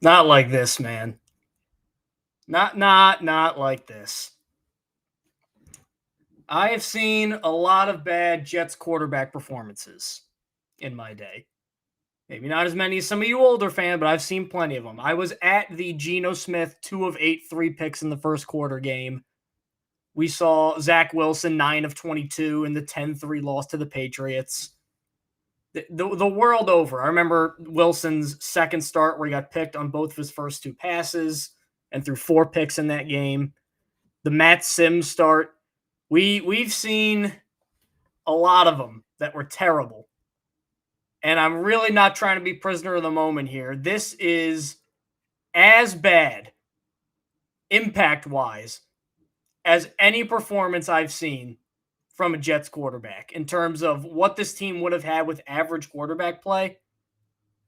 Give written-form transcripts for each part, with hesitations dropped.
Not like this, man. Not like this. I have seen a lot of bad Jets quarterback performances in my day. Maybe not as many as some of you older fans, but I've seen plenty of them. I was at the Geno Smith 2 of 8 3 picks in the first quarter game. We saw Zach Wilson 9 of 22 in the 10-3 loss to the Patriots. The world over. I remember Wilson's second start where he got picked on both of his first two passes and threw 4 picks in that game. The Matt Sims start. We've seen a lot of them that were terrible. And I'm really not trying to be prisoner of the moment here. This is as bad, impact-wise, as any performance I've seen from a Jets quarterback in terms of what this team would have had with average quarterback play.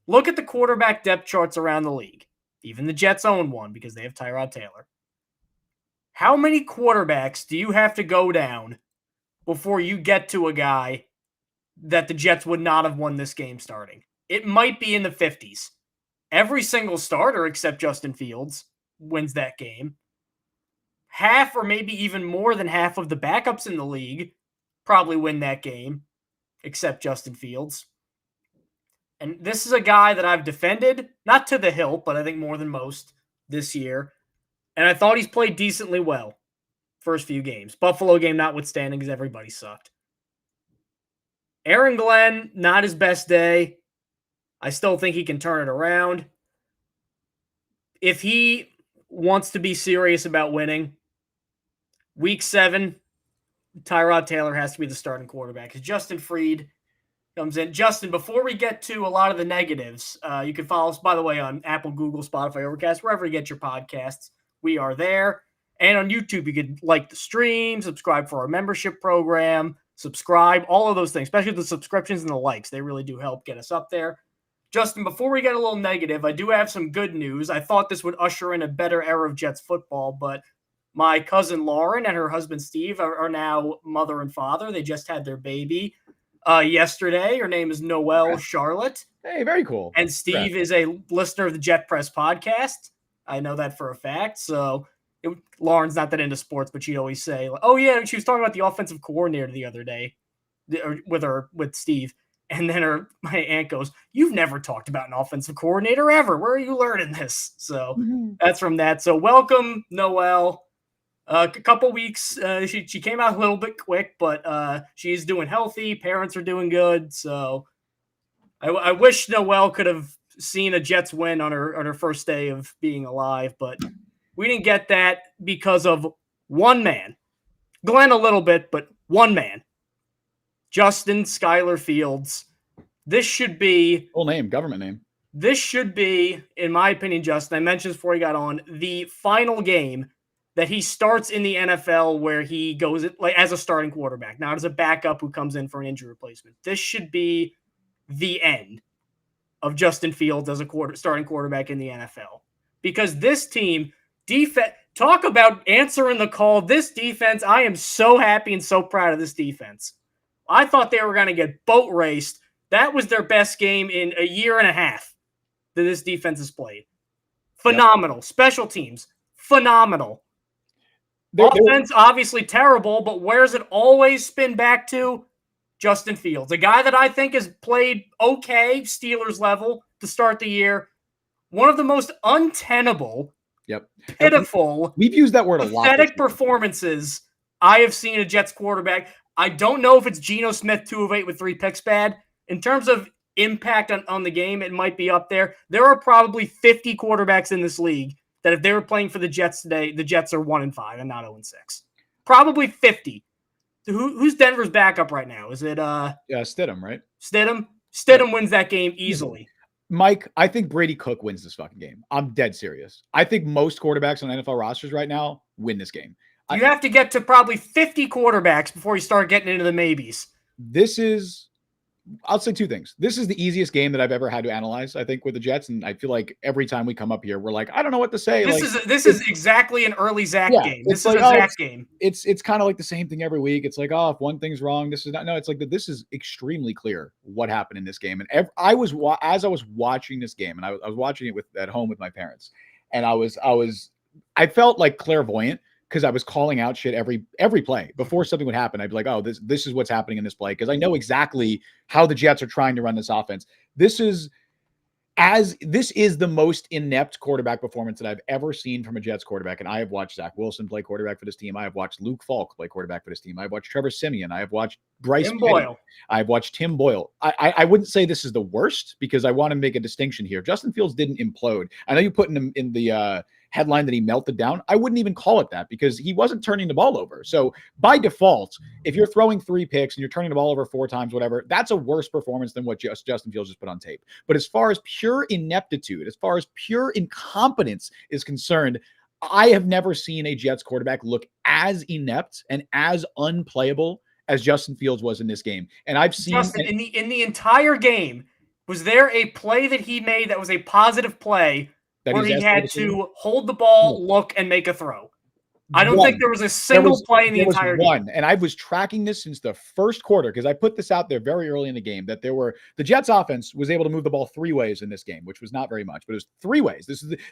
Look at the quarterback depth charts around the league. Even the Jets own one because they have Tyrod Taylor. How many quarterbacks do you have to go down before you get to a guy that the Jets would not have won this game starting? It might be in the 50s. Every single starter except Justin Fields wins that game. Half or maybe even more than half of the backups in the league probably win that game, except Justin Fields. And this is a guy that I've defended, not to the hilt, but I think more than most this year. And I thought he's played decently well first few games. Buffalo game notwithstanding, because everybody sucked. Aaron Glenn, not his best day. I still think he can turn it around. If he wants to be serious about winning, week 7, Tyrod Taylor has to be the starting quarterback because Justin Fried comes in. Justin, before we get to a lot of the negatives, you can follow us, by the way, on Apple, Google, Spotify, Overcast, wherever you get your podcasts. We are there. And on YouTube, you could like the stream, subscribe for our membership program, subscribe, all of those things, especially the subscriptions and the likes. They really do help get us up there. Justin, before we get a little negative, I do have some good news. I thought this would usher in a better era of Jets football, but my cousin Lauren and her husband Steve are now mother and father. They just had their baby yesterday. Her name is Noelle Charlotte. Hey, very cool. And Steve is a listener of the Jet Press podcast. I know that for a fact. So Lauren's not that into sports, but she'd always say, oh, yeah, she was talking about the offensive coordinator the other day with Steve. And then my aunt goes, you've never talked about an offensive coordinator ever. Where are you learning this? So that's from that. So welcome, Noelle. A couple weeks, she came out a little bit quick, but she's doing healthy. Parents are doing good. So I wish Noelle could have seen a Jets win on her first day of being alive, but we didn't get that because of one man. Glenn a little bit, but one man. Justin Skylar Fields. This should be... Full name, government name. This should be, in my opinion, Justin, I mentioned this before he got on, the final game that he starts in the NFL where he goes like as a starting quarterback, not as a backup who comes in for an injury replacement. This should be the end of Justin Fields as a starting quarterback in the NFL. Because this team, talk about answering the call. This defense, I am so happy and so proud of this defense. I thought they were going to get boat raced. That was their best game in a year and a half that this defense has played. Phenomenal. Yep. Special teams, phenomenal. Offense, obviously terrible, but where's it always spin back to? Justin Fields, a guy that I think has played okay, Steelers level, to start the year. One of the most untenable, pitiful, we've used that word a lot. Pathetic performances I have seen a Jets quarterback. I don't know if it's Geno Smith 2 of 8 with 3 picks bad. In terms of impact on the game, it might be up there. There are probably 50 quarterbacks in this league that if they were playing for the Jets today, the Jets are 1-5 and not 0-6. Probably 50. Who's Denver's backup right now? Is it Stidham, right? Stidham wins that game easily. Mike, I think Brady Cook wins this fucking game. I'm dead serious. I think most quarterbacks on NFL rosters right now win this game. You have to get to probably 50 quarterbacks before you start getting into the maybes. This is I'll say two things. This is the easiest game that I've ever had to analyze, I think, with the Jets. And I feel like every time we come up here, we're like, I don't know what to say. This is exactly an early Zach game. This is a Zach game. It's kind of like the same thing every week. It's like, oh, if one thing's wrong, this is not. No, it's like this is extremely clear what happened in this game. And as I was watching this game, and I was watching it at home with my parents, and I felt like clairvoyant, because I was calling out shit every play before something would happen. I'd be like, oh, this is what's happening in this play, because I know exactly how the Jets are trying to run this offense. This is the most inept quarterback performance that I've ever seen from a Jets quarterback. And I have watched Zach Wilson play quarterback for this team. I have watched Luke Falk play quarterback for this team. I've watched Trevor Siemian. I have watched Bryce Boyle. I've watched Tim Boyle. I wouldn't say this is the worst, because I want to make a distinction here. Justin Fields didn't implode. I know you put him in the headline that he melted down. I wouldn't even call it that, because he wasn't turning the ball over. So by default, if you're throwing 3 picks and you're turning the ball over 4 times, whatever, that's a worse performance than what Justin Fields just put on tape. But as far as pure ineptitude, as far as pure incompetence is concerned, I have never seen a Jets quarterback look as inept and as unplayable as Justin Fields was in this game. And I've seen Justin, in the entire game, was there a play that he made that was a positive play where he had to hold the ball, look, and make a throw? I don't think there was a single play in the entire game. And I was tracking this since the first quarter, because I put this out there very early in the game, that the Jets offense was able to move the ball 3 ways in this game, which was not very much, but it was 3 ways.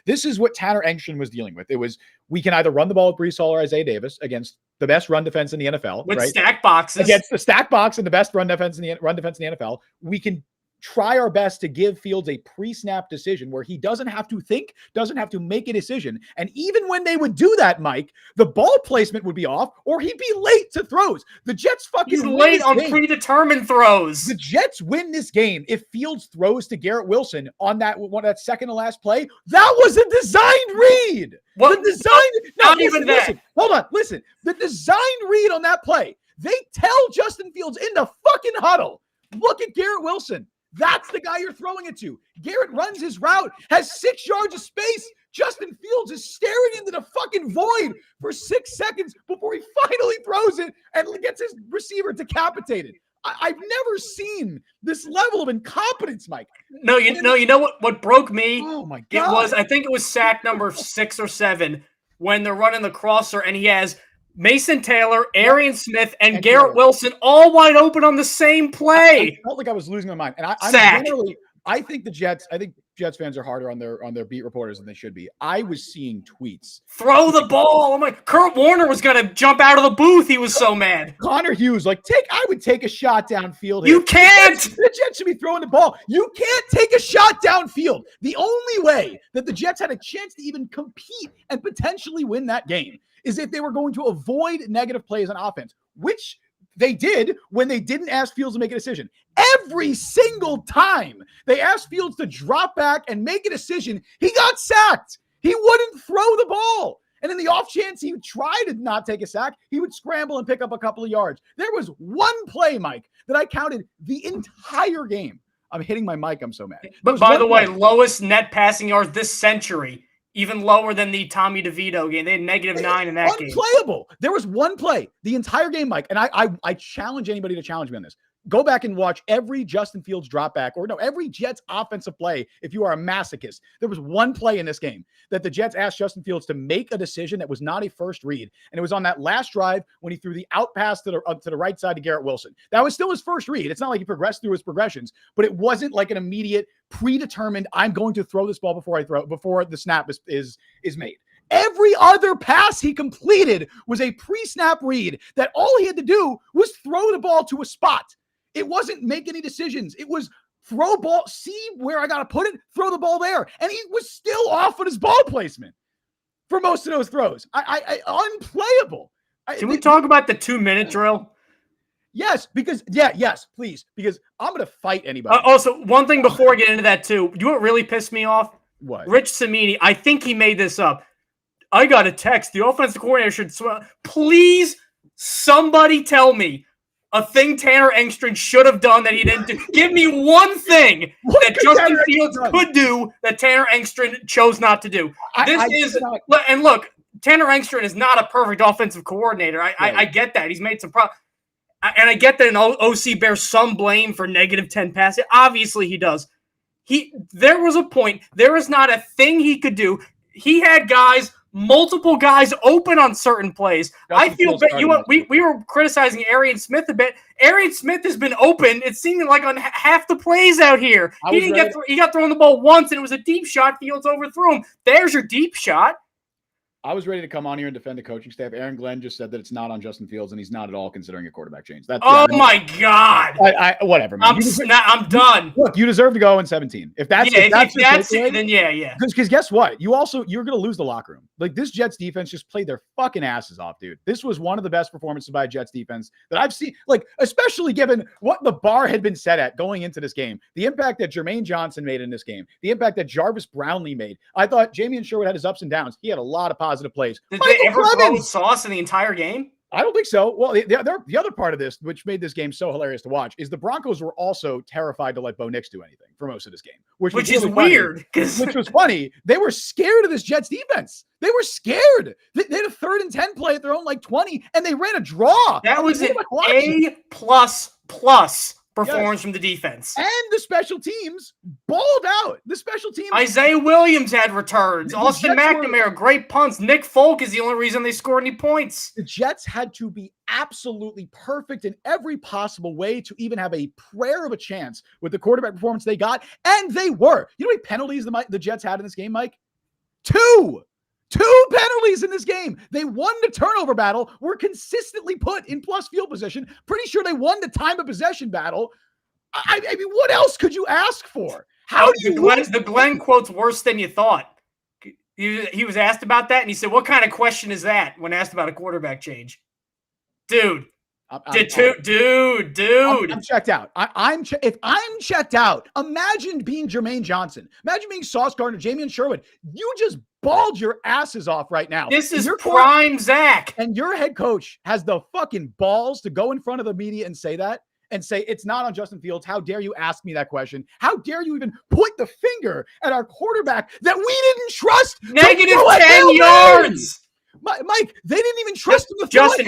This is what Tanner Engström was dealing with. It was, we can either run the ball with Breece Hall or Isaiah Davis against the best run defense in the NFL, with stack boxes, against the stack box and the best run defense in the NFL. We can try our best to give Fields a pre-snap decision where he doesn't have to think, doesn't have to make a decision. And even when they would do that, Mike, the ball placement would be off, or he'd be late to throws. The Jets He's late on predetermined throws. The Jets win this game if Fields throws to Garrett Wilson on that second to last play. That was a design read. What? The design, not even that. Listen, hold on, listen. The design read on that play, they tell Justin Fields in the fucking huddle, look at Garrett Wilson. That's the guy you're throwing it to. Garrett runs his route, has 6 yards of space. Justin Fields is staring into the fucking void for 6 seconds before he finally throws it and gets his receiver decapitated. I've never seen this level of incompetence, Mike. No, you know what broke me? Oh my God. I think it was sack number 6 or 7 when they're running the crosser, and he has Mason Taylor, Arian Smith, and Garrett Wilson all wide open on the same play. I felt like I was losing my mind. And I think Jets fans are harder on their beat reporters than they should be. I was seeing tweets. Throw the ball. I'm like, Kurt Warner was going to jump out of the booth. He was so mad. Connor Hughes, I would take a shot downfield. You can't. The Jets should be throwing the ball. You can't take a shot downfield. The only way that the Jets had a chance to even compete and potentially win that game is if they were going to avoid negative plays on offense, which they did when they didn't ask Fields to make a decision. Every single time they asked Fields to drop back and make a decision, he got sacked. He wouldn't throw the ball. And in the off chance he would try to not take a sack, he would scramble and pick up a couple of yards. There was one play, Mike, that I counted the entire game. I'm hitting my mic. I'm so mad. But by the way, lowest net passing yards this century. Even lower than the Tommy DeVito game. They had -9 in that game. Unplayable. There was one play the entire game, Mike, and I challenge anybody to challenge me on this. Go back and watch every Justin Fields drop back, or no, every Jets offensive play if you are a masochist. There was one play in this game that the Jets asked Justin Fields to make a decision that was not a first read, and it was on that last drive when he threw the out pass to the right side to Garrett Wilson. That was still his first read. It's not like he progressed through his progressions, but it wasn't like an immediate, predetermined, I'm going to throw this ball before the snap is made. Every other pass he completed was a pre-snap read that all he had to do was throw the ball to a spot. It wasn't make any decisions. It was throw ball, see where I got to put it, throw the ball there. And he was still off on his ball placement for most of those throws. Unplayable. Can we talk about the 2-minute drill? Yes, yes, please, because I'm going to fight anybody. Also, one thing before I get into that too, you know what really pissed me off? What? Rich Cimini, I think he made this up. I got a text. The offensive coordinator should please somebody tell me a thing Tanner Engström should have done that he didn't do. Give me one thing that Justin Fields could do that Tanner Engström chose not to do. And look, Tanner Engström is not a perfect offensive coordinator. I get that. He's made some problems. and I get that an OC bears some blame for -10 passing. Obviously, he does. There was a point. There is not a thing he could do. He had multiple guys open on certain plays. I feel we were criticizing Arian Smith a bit. Arian Smith has been open. It seemed like on half the plays out here. He got thrown the ball once, and it was a deep shot. Fields overthrew him. There's your deep shot. I was ready to come on here and defend the coaching staff. Aaron Glenn just said that it's not on Justin Fields, and he's not at all considering a quarterback change. My God! Whatever, man. I'm done. Look, you deserve to go in 17. If that's it, then yeah. Because guess what? You're going to lose the locker room. Like, this Jets defense just played their fucking asses off, dude. This was one of the best performances by a Jets defense that I've seen. Like, especially given what the bar had been set at going into this game, the impact that Jermaine Johnson made in this game, the impact that Jarvis Brownlee made. I thought Jamie Sherwood had his ups and downs. He had a lot of positive plays. Did they ever throw Sauce in the entire game? I don't think so. Well, the other part of this, which made this game so hilarious to watch, is the Broncos were also terrified to let Bo Nix do anything for most of this game, which is weird. Which was funny. They were scared of this Jets defense. They were scared. They had a 3rd and 10 play at their own 20, and they ran a draw. That was an A++ performance from the defense. And the special teams balled out. The special teams. Isaiah Williams had returns. Austin McNamara, great punts. Nick Folk is the only reason they scored any points. The Jets had to be absolutely perfect in every possible way to even have a prayer of a chance with the quarterback performance they got. And they were. You know how many penalties the Jets had in this game, Mike? 2 penalties in this game. They won the turnover battle, were consistently put in plus field position. Pretty sure they won the time of possession battle. I mean, what else could you ask for? The Glenn quote's worse than you thought. He was asked about that, and he said, "What kind of question is that?" when asked about a quarterback change. Dude. Dude. I'm checked out. If I'm checked out, imagine being Jermaine Johnson. Imagine being Sauce Gardner, Jamie Sherwood. You just balled your asses off right now. This is prime Zach. And your head coach has the fucking balls to go in front of the media and say that. And say, it's not on Justin Fields. How dare you ask me that question? How dare you even point the finger at our quarterback that we didn't trust? -10 yards. Mike, they didn't even trust him to Justin,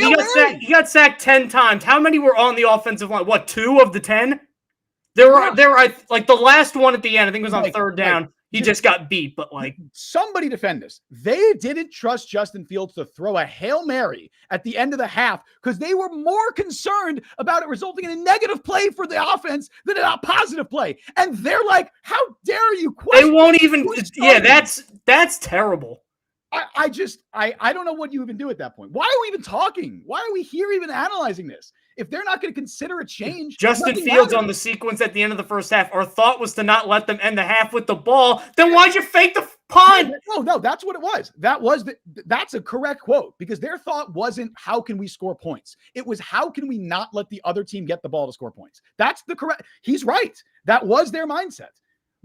he got sacked 10 times. How many were on the offensive line? What, 2 of the 10? There were like the last one at the end, I think it was on 3rd down. He just got beat, but somebody defend this. They didn't trust Justin Fields to throw a Hail Mary at the end of the half because they were more concerned about it resulting in a negative play for the offense than a positive play. And they're like, how dare you question? They won't even, that's terrible. I don't know what you even do at that point. Why are we even talking? Why are we here even analyzing this? If they're not going to consider a change. Justin Fields on the sequence at the end of the first half, our thought was to not let them end the half with the ball. Then why'd you fake the punt? No, that's what it was. That's a correct quote because their thought wasn't how can we score points? It was how can we not let the other team get the ball to score points? That's the correct. He's right. That was their mindset.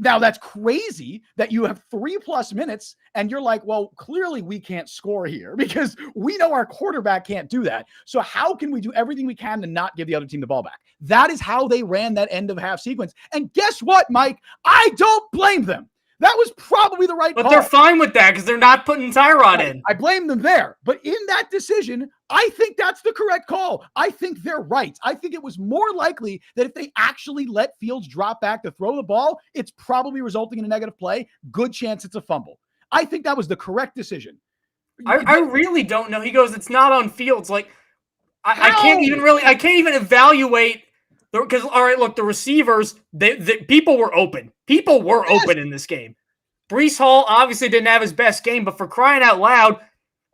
Now, that's crazy that you have 3+ minutes and you're like, well, clearly we can't score here because we know our quarterback can't do that. So how can we do everything we can to not give the other team the ball back? That is how they ran that end of half sequence. And guess what, Mike? I don't blame them. That was probably the right call. But they're fine with that because they're not putting Tyrod in. I blame them there. But in that decision, I think that's the correct call. I think they're right. I think it was more likely that if they actually let Fields drop back to throw the ball, it's probably resulting in a negative play. Good chance it's a fumble. I think that was the correct decision. I really don't know. He goes, it's not on Fields. Like, I can't even evaluate. Because, all right, look, the receivers, people were open. People were open in this game. Breece Hall obviously didn't have his best game, but for crying out loud,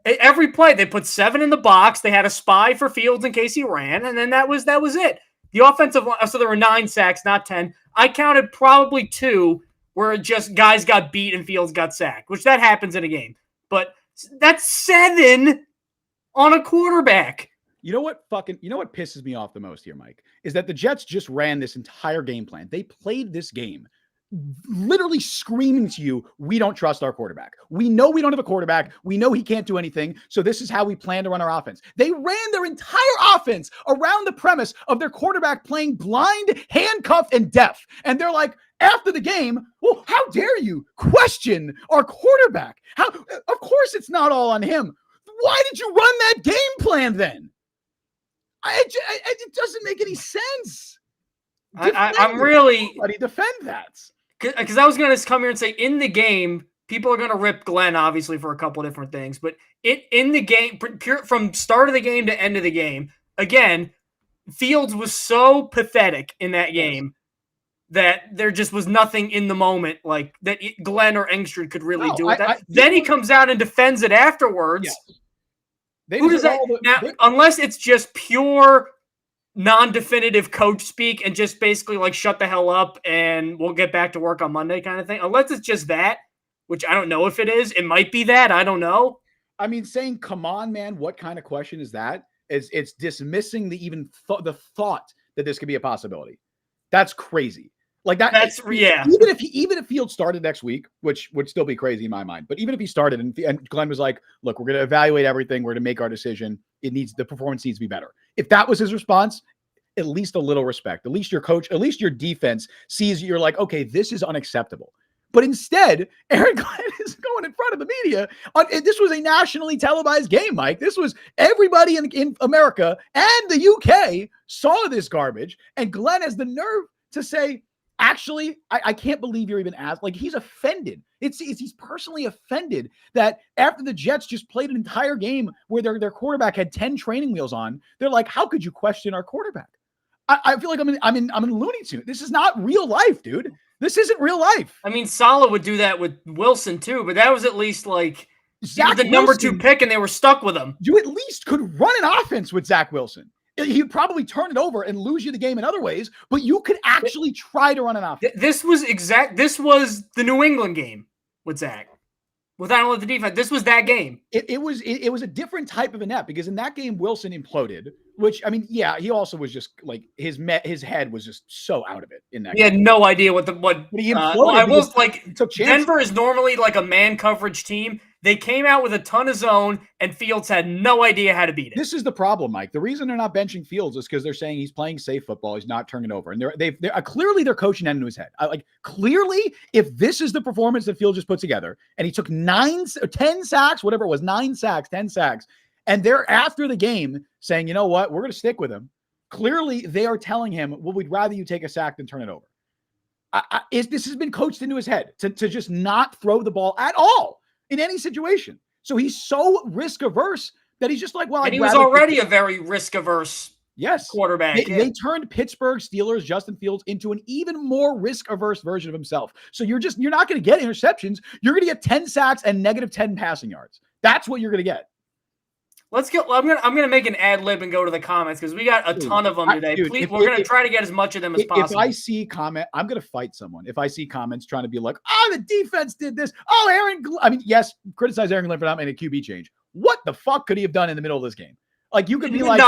every play, they put 7 in the box. They had a spy for Fields in case he ran, and then that was it. The offensive line, so there were 9 sacks, not 10. I counted probably 2 where just guys got beat and Fields got sacked, which that happens in a game. But that's 7 on a quarterback. You know what pisses me off the most here, Mike, is that the Jets just ran this entire game plan. They played this game literally screaming to you, we don't trust our quarterback. We know we don't have a quarterback. We know he can't do anything. So this is how we plan to run our offense. They ran their entire offense around the premise of their quarterback playing blind, handcuffed, and deaf. And they're like, after the game, well, how dare you question our quarterback? Of course it's not all on him. Why did you run that game plan then? It doesn't make any sense. I'm really defend that, because I was going to come here and say in the game, people are going to rip Glenn obviously for a couple of different things, but in the game, from start of the game to end of the game, again, Fields was so pathetic in that game that there just was nothing in the moment like that Glenn or Engstrand could really do with that. Then he comes out and defends it afterwards. Yeah. Who does that now? Unless it's just pure non-definitive coach speak and just basically like shut the hell up and we'll get back to work on Monday kind of thing. Unless it's just that, which I don't know if it is. It might be that. I don't know. I mean, saying, come on, man, what kind of question is that? It's dismissing the thought that this could be a possibility. That's crazy. Like that. That's Even if Fields started next week, which would still be crazy in my mind, but even if he started and Glenn was like, look, we're going to evaluate everything. We're going to make our decision. The performance needs to be better. If that was his response, at least a little respect. At least your coach, at least your defense sees you're like, okay, this is unacceptable. But instead, Aaron Glenn is going in front of the media. This was a nationally televised game, Mike. This was everybody in America and the UK saw this garbage. And Glenn has the nerve to say, actually, I can't believe you're even asked. Like, he's offended. He's personally offended that after the Jets just played an entire game where their quarterback had 10 training wheels on, they're like, how could you question our quarterback? I feel like I'm in Looney Tunes. This is not real life, dude. This isn't real life. I mean, Saleh would do that with Wilson too, but that was at least like the number 2 pick and they were stuck with him. You at least could run an offense with Zach Wilson. He'd probably turn it over and lose you the game in other ways, but you could actually try to run an offense. This was the New England game with Zach. Without the defense, this was that game. It was a different type of inept because in that game, Wilson imploded, which, I mean, yeah, he also was just like his head was just so out of it in that game. He had no idea what he imploded. I will like Denver is normally like a man coverage team. They came out with a ton of zone, and Fields had no idea how to beat it. This is the problem, Mike. The reason they're not benching Fields is because they're saying he's playing safe football. He's not turning over, and they're clearly they're coaching that into his head. Clearly, if this is the performance that Fields just put together, and he took 10 sacks, whatever it was, 9 sacks, 10 sacks, and they're after the game saying, you know what, we're going to stick with him. Clearly, they are telling him, well, we'd rather you take a sack than turn it over. This has been coached into his head to just not throw the ball at all in any situation. So he's so risk averse that he's just like, well, and he was already a very risk averse quarterback. They turned Pittsburgh Steelers Justin Fields into an even more risk averse version of himself. So you're not going to get interceptions. You're going to get 10 sacks and -10 passing yards. That's what you're going to get. Let's go. I'm gonna make an ad lib and go to the comments because we got a ton of them today. Please, we're gonna try to get as much of them as possible. If I see comment, I'm gonna fight someone. If I see comments trying to be like, "Oh, the defense did this." Oh, I mean, yes, criticize Aaron Glenn for not making a QB change. What the fuck could he have done in the middle of this game? Like, you could be like,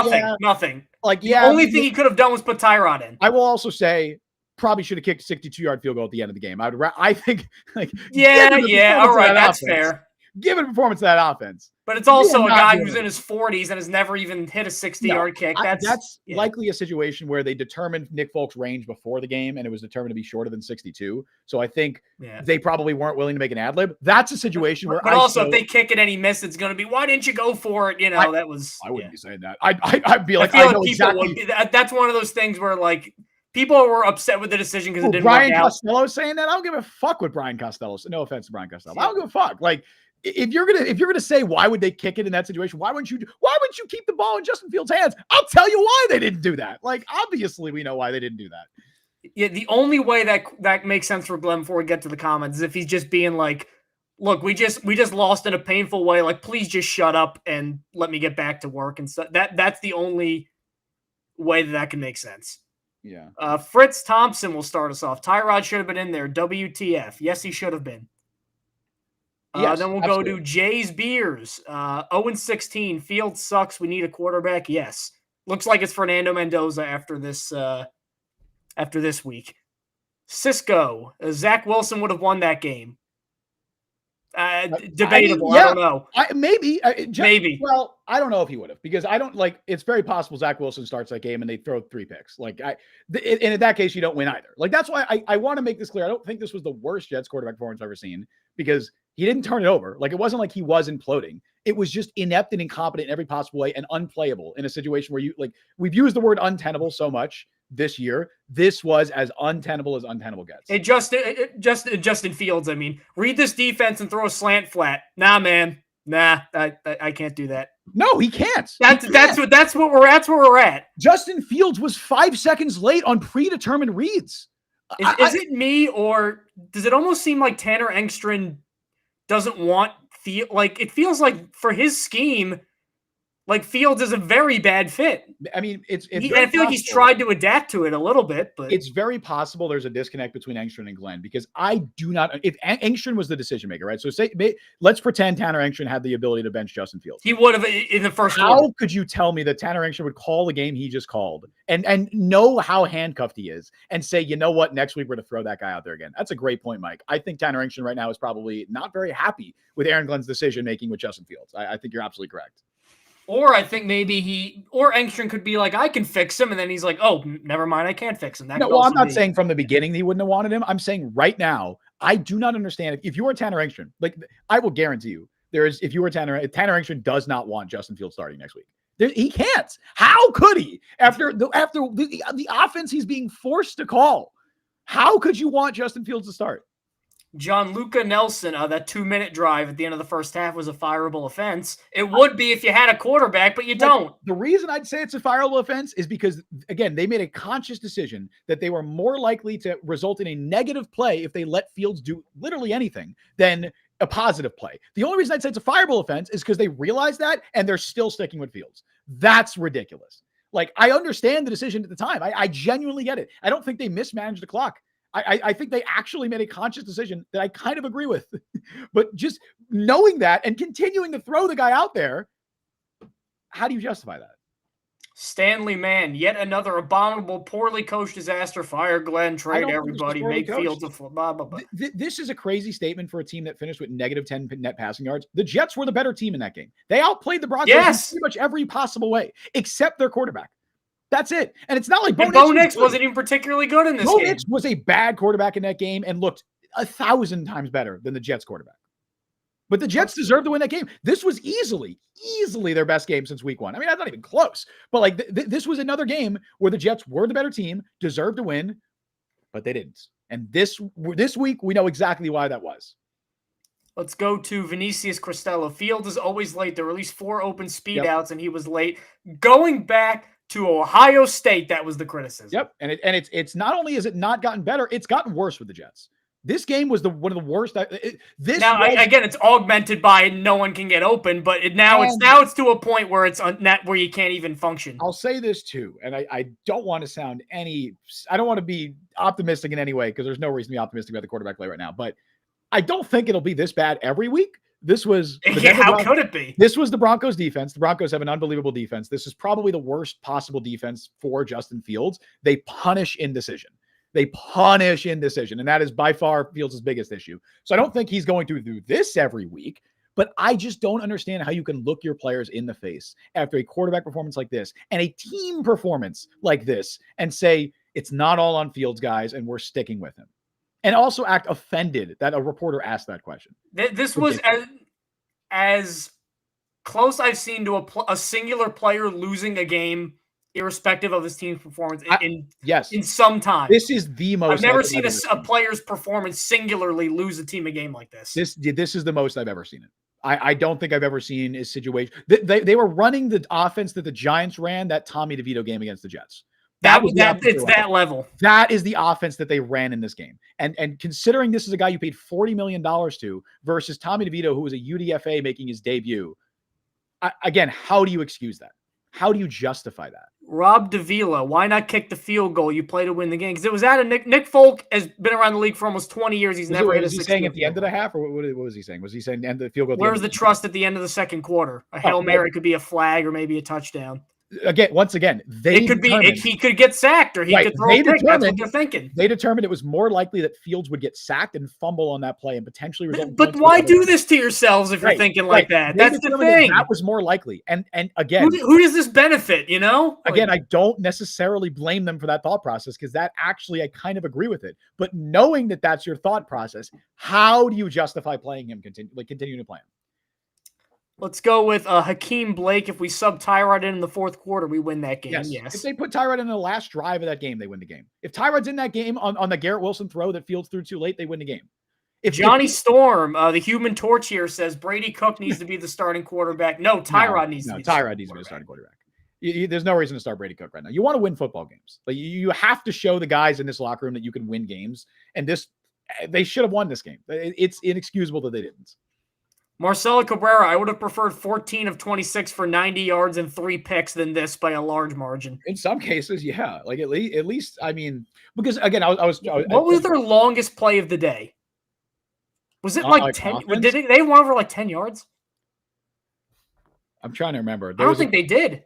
nothing. Like, the only thing he could have done was put Tyrod in. I will also say, probably should have kicked a 62-yard field goal at the end of the game. I think, like, all right, that's fair. Give it a performance to that offense. But it's also a guy who's in his 40s and has never even hit a 60-yard kick. That's likely a situation where they determined Nick Folk's range before the game, and it was determined to be shorter than 62. So I think they probably weren't willing to make an ad lib. That's a situation where. But also, if they kick it and he missed, it's going to be, why didn't you go for it? You know, that was. I wouldn't be saying that. I'd be like, I know exactly. That's one of those things where like people were upset with the decision because it didn't work out. Brian Costello saying that, I don't give a fuck what Brian Costello said. No offense to Brian Costello, I don't give a fuck. Like. If you're gonna say why would they kick it in that situation, why wouldn't you keep the ball in Justin Fields' hands? I'll tell you why they didn't do that. Like, obviously we know why they didn't do that. Yeah, the only way that makes sense for Glenn before we get to the comments is if he's just being like, look, we just lost in a painful way. Like, please just shut up and let me get back to work and stuff. That's the only way that can make sense. Yeah. Fritz Thompson will start us off. Tyrod should have been in there. WTF? Yes, he should have been. Yes, then we'll go to Jay's Beers. 0-16. Field sucks. We need a quarterback. Yes. Looks like it's Fernando Mendoza after this week. Cisco. Zach Wilson would have won that game. Debatable. I don't know. Maybe. Maybe. Well, I don't know if he would have, because I don't like. It's very possible Zach Wilson starts that game and they throw 3 picks. Like, and in that case, you don't win either. Like, that's why I want to make this clear. I don't think this was the worst Jets quarterback performance I've ever seen, because he didn't turn it over. Like, it wasn't like he was imploding. It was just inept and incompetent in every possible way and unplayable in a situation where we've used the word untenable so much this year. This was as untenable as untenable gets. Justin Fields, I mean, read this defense and throw a slant flat. Nah, man. Nah, I can't do that. No, he can't. That's where we're at. Justin Fields was 5 seconds late on predetermined reads. Is it me, or does it almost seem like Tanner Engstrand doesn't want it feels like for his scheme, like Fields is a very bad fit. I mean, I feel like he's tried to adapt to it a little bit, but it's very possible there's a disconnect between Engstrand and Glenn, because I do not. If Engstrand was the decision maker, right? So let's pretend Tanner Engstrand had the ability to bench Justin Fields. He would have in the first. How could you tell me that Tanner Engstrand would call the game he just called and know how handcuffed he is and say, you know what, next week we're to throw that guy out there again? That's a great point, Mike. I think Tanner Engstrand right now is probably not very happy with Aaron Glenn's decision making with Justin Fields. I think you're absolutely correct. Or I think maybe Engstrand could be like, I can fix him. And then he's like, oh, never mind, I can't fix him. I'm not saying from the beginning he wouldn't have wanted him. I'm saying right now, I do not understand. If you were Tanner Engstrand, I will guarantee you, if Tanner Engstrand does not want Justin Fields starting next week. He can't. How could he? After the offense he's being forced to call, how could you want Justin Fields to start? Gianluca Nelson, that 2-minute drive at the end of the first half was a fireable offense. It would be if you had a quarterback, but you don't. The reason I'd say it's a fireable offense is because, again, they made a conscious decision that they were more likely to result in a negative play if they let Fields do literally anything than a positive play. The only reason I'd say it's a fireable offense is because they realized that and they're still sticking with Fields. That's ridiculous. I understand the decision at the time. I genuinely get it. I don't think they mismanaged the clock. I think they actually made a conscious decision that I kind of agree with. But just knowing that and continuing to throw the guy out there, how do you justify that? Stanley Mann, yet another abominable, poorly coached disaster. Fire Glenn, trade everybody, make Fields a blah, blah, blah. This is a crazy statement for a team that finished with negative 10 net passing yards. The Jets were the better team in that game. They outplayed the Broncos in pretty much every possible way, except their quarterback. That's it. And it's not like Bo Nix wasn't even particularly good in this game. Bo Nix was a bad quarterback in that game and looked 1,000 times better than the Jets quarterback. But the Jets deserved to win that game. This was easily their best game since week one. I mean, that's not even close. But this was another game where the Jets were the better team, deserved to win, but they didn't. And this week, we know exactly why that was. Let's go to Vinicius Cristello. Fields is always late. There were at least 4 open speed outs, and he was late. Going back to Ohio State, that was the criticism. Yep, and it's not only has it not gotten better, it's gotten worse with the Jets. This game was one of the worst. Again, it's augmented by no one can get open, but it's to a point where it's where you can't even function. I'll say this too, and I don't want to sound I don't want to be optimistic in any way, because there's no reason to be optimistic about the quarterback play right now. But I don't think it'll be this bad every week. This was how could it be? This was the Broncos defense. The Broncos have an unbelievable defense. This is probably the worst possible defense for Justin Fields. They punish indecision. And that is by far Fields' biggest issue. So I don't think he's going to do this every week, but I just don't understand how you can look your players in the face after a quarterback performance like this and a team performance like this and say, it's not all on Fields, guys, and we're sticking with him. And also act offended that a reporter asked that question. This was as close I've seen to a singular player losing a game, irrespective of his team's performance, in some time. This is the most. I've never seen a player's performance singularly lose a team a game like this. This is the most I've ever seen it. I don't think I've ever seen a situation. They were running the offense that the Giants ran that Tommy DeVito game against the Jets. It's that level. That is the offense that they ran in this game. And considering this is a guy you paid $40 million to versus Tommy DeVito, who was a UDFA making his debut, again, how do you excuse that? How do you justify that? Rob Davila, why not kick the field goal? You play to win the game. Because it was out of Nick Folk has been around the league for almost 20 years. He's never hit a 6. Was he saying at the end of the half, or what was he saying? Was he saying end of the field goal? Where was the trust at the end of the second quarter? A Hail Mary could be a flag or maybe a touchdown. Once again, he could get sacked or he could throw a pick. That's what they're thinking. They determined it was more likely that Fields would get sacked and fumble on that play and potentially result. But why do this to yourselves if you're thinking like that? That's the thing. That was more likely. And again, who does this benefit? Again, I don't necessarily blame them for that thought process, because that actually I kind of agree with it. But knowing that that's your thought process, how do you justify playing him? Continuing to play him? Let's go with Hakeem Blake. If we sub Tyrod in the fourth quarter, we win that game. Yes. If they put Tyrod in the last drive of that game, they win the game. If Tyrod's in that game on the Garrett Wilson throw that Fields threw too late, they win the game. Johnny Storm, the Human Torch here, says Brady Cook needs to be the starting quarterback. No, Tyrod needs to be. Tyrod needs to be the starting quarterback. There's no reason to start Brady Cook right now. You want to win football games. Like you have to show the guys in this locker room that you can win games. And they should have won this game. It's inexcusable that they didn't. Marcelo Cabrera, I would have preferred 14 of 26 for 90 yards and 3 picks than this by a large margin. In some cases, yeah. Like at least, I mean, because again, I was. What was their longest play of the day? Was it like 10? Did they went over like 10 yards? I'm trying to remember. I don't think they did.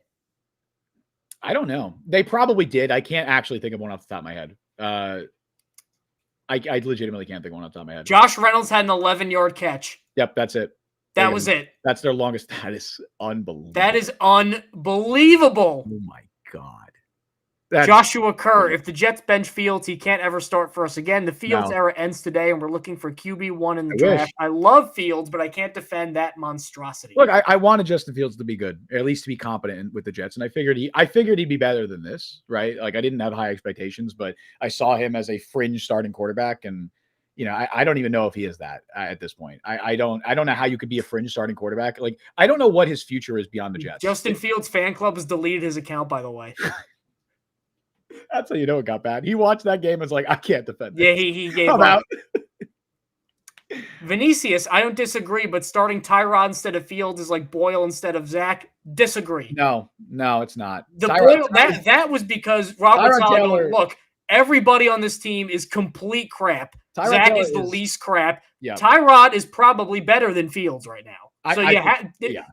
I don't know. They probably did. I can't actually think of one off the top of my head. I legitimately can't think of one off the top of my head. Josh Reynolds had an 11-yard catch. Yep, that's it. That was it. That's their longest. That is unbelievable. That is unbelievable. Oh my God. Joshua Kerr, if the Jets bench Fields, he can't ever start for us again. The Fields era ends today, and we're looking for QB1 in the draft. I love Fields, but I can't defend that monstrosity. Look, I wanted Justin Fields to be good, or at least to be competent with the Jets, and I figured he'd be better than this, right? Like I didn't have high expectations, but I saw him as a fringe starting quarterback, and I don't even know if he is that at this point. I don't know how you could be a fringe starting quarterback. Like I don't know what his future is beyond the Jets. Justin Fields fan club has deleted his account, by the way. That's how you know it got bad. He watched that game and was like, I can't defend this. Yeah, he gave up. Vinicius, I don't disagree, but starting Tyrod instead of Fields is like Boyle instead of Zach. Disagree. No, it's not. That was because Robert Saleh, look, everybody on this team is complete crap. Zach is the least crap. Yeah. Tyrod is probably better than Fields right now.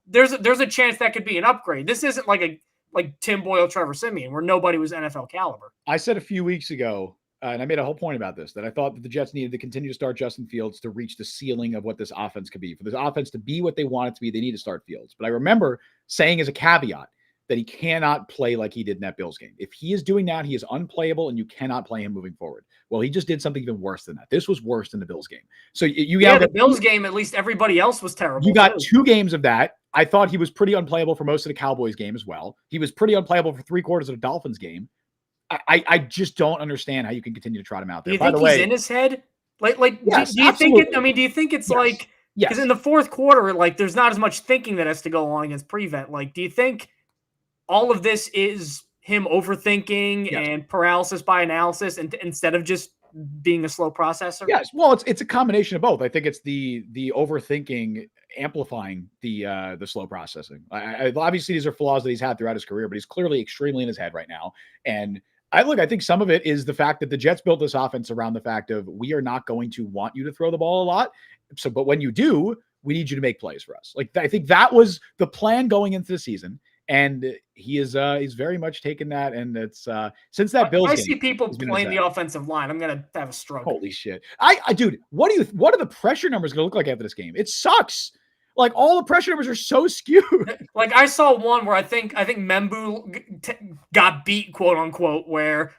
There's a chance that could be an upgrade. This isn't like Tim Boyle, Trevor Siemian, where nobody was NFL caliber. I said a few weeks ago, and I made a whole point about this, that I thought that the Jets needed to continue to start Justin Fields to reach the ceiling of what this offense could be. For this offense to be what they want it to be, they need to start Fields. But I remember saying as a caveat that he cannot play like he did in that Bills game. If he is doing that, he is unplayable, and you cannot play him moving forward. Well, he just did something even worse than that. This was worse than the Bills game. So the Bills game, at least everybody else was terrible. You got 2 games of that. I thought he was pretty unplayable for most of the Cowboys game as well. He was pretty unplayable for 3/4 of the Dolphins game. I just don't understand how you can continue to trot him out there. Do you think he's in his head? Yes, do you think it? I mean, do you think it's yes. Because in the fourth quarter, there's not as much thinking that has to go on against prevent. Do you think all of this is him overthinking and paralysis by analysis, and instead of just being a slow processor? Yes. Well, it's a combination of both. I think it's the overthinking amplifying the slow processing. Obviously these are flaws that he's had throughout his career, but he's clearly extremely in his head right now. And I think some of it is the fact that the Jets built this offense around the fact of we are not going to want you to throw the ball a lot. So, but when you do, we need you to make plays for us. I think that was the plan going into the season. And he's very much taken that, and it's since that Bills game. I see people playing the offensive line. I'm gonna have a stroke. Holy shit! Dude, what are the pressure numbers gonna look like after this game? It sucks. All the pressure numbers are so skewed. I saw one where I think Membu got beat, quote unquote, where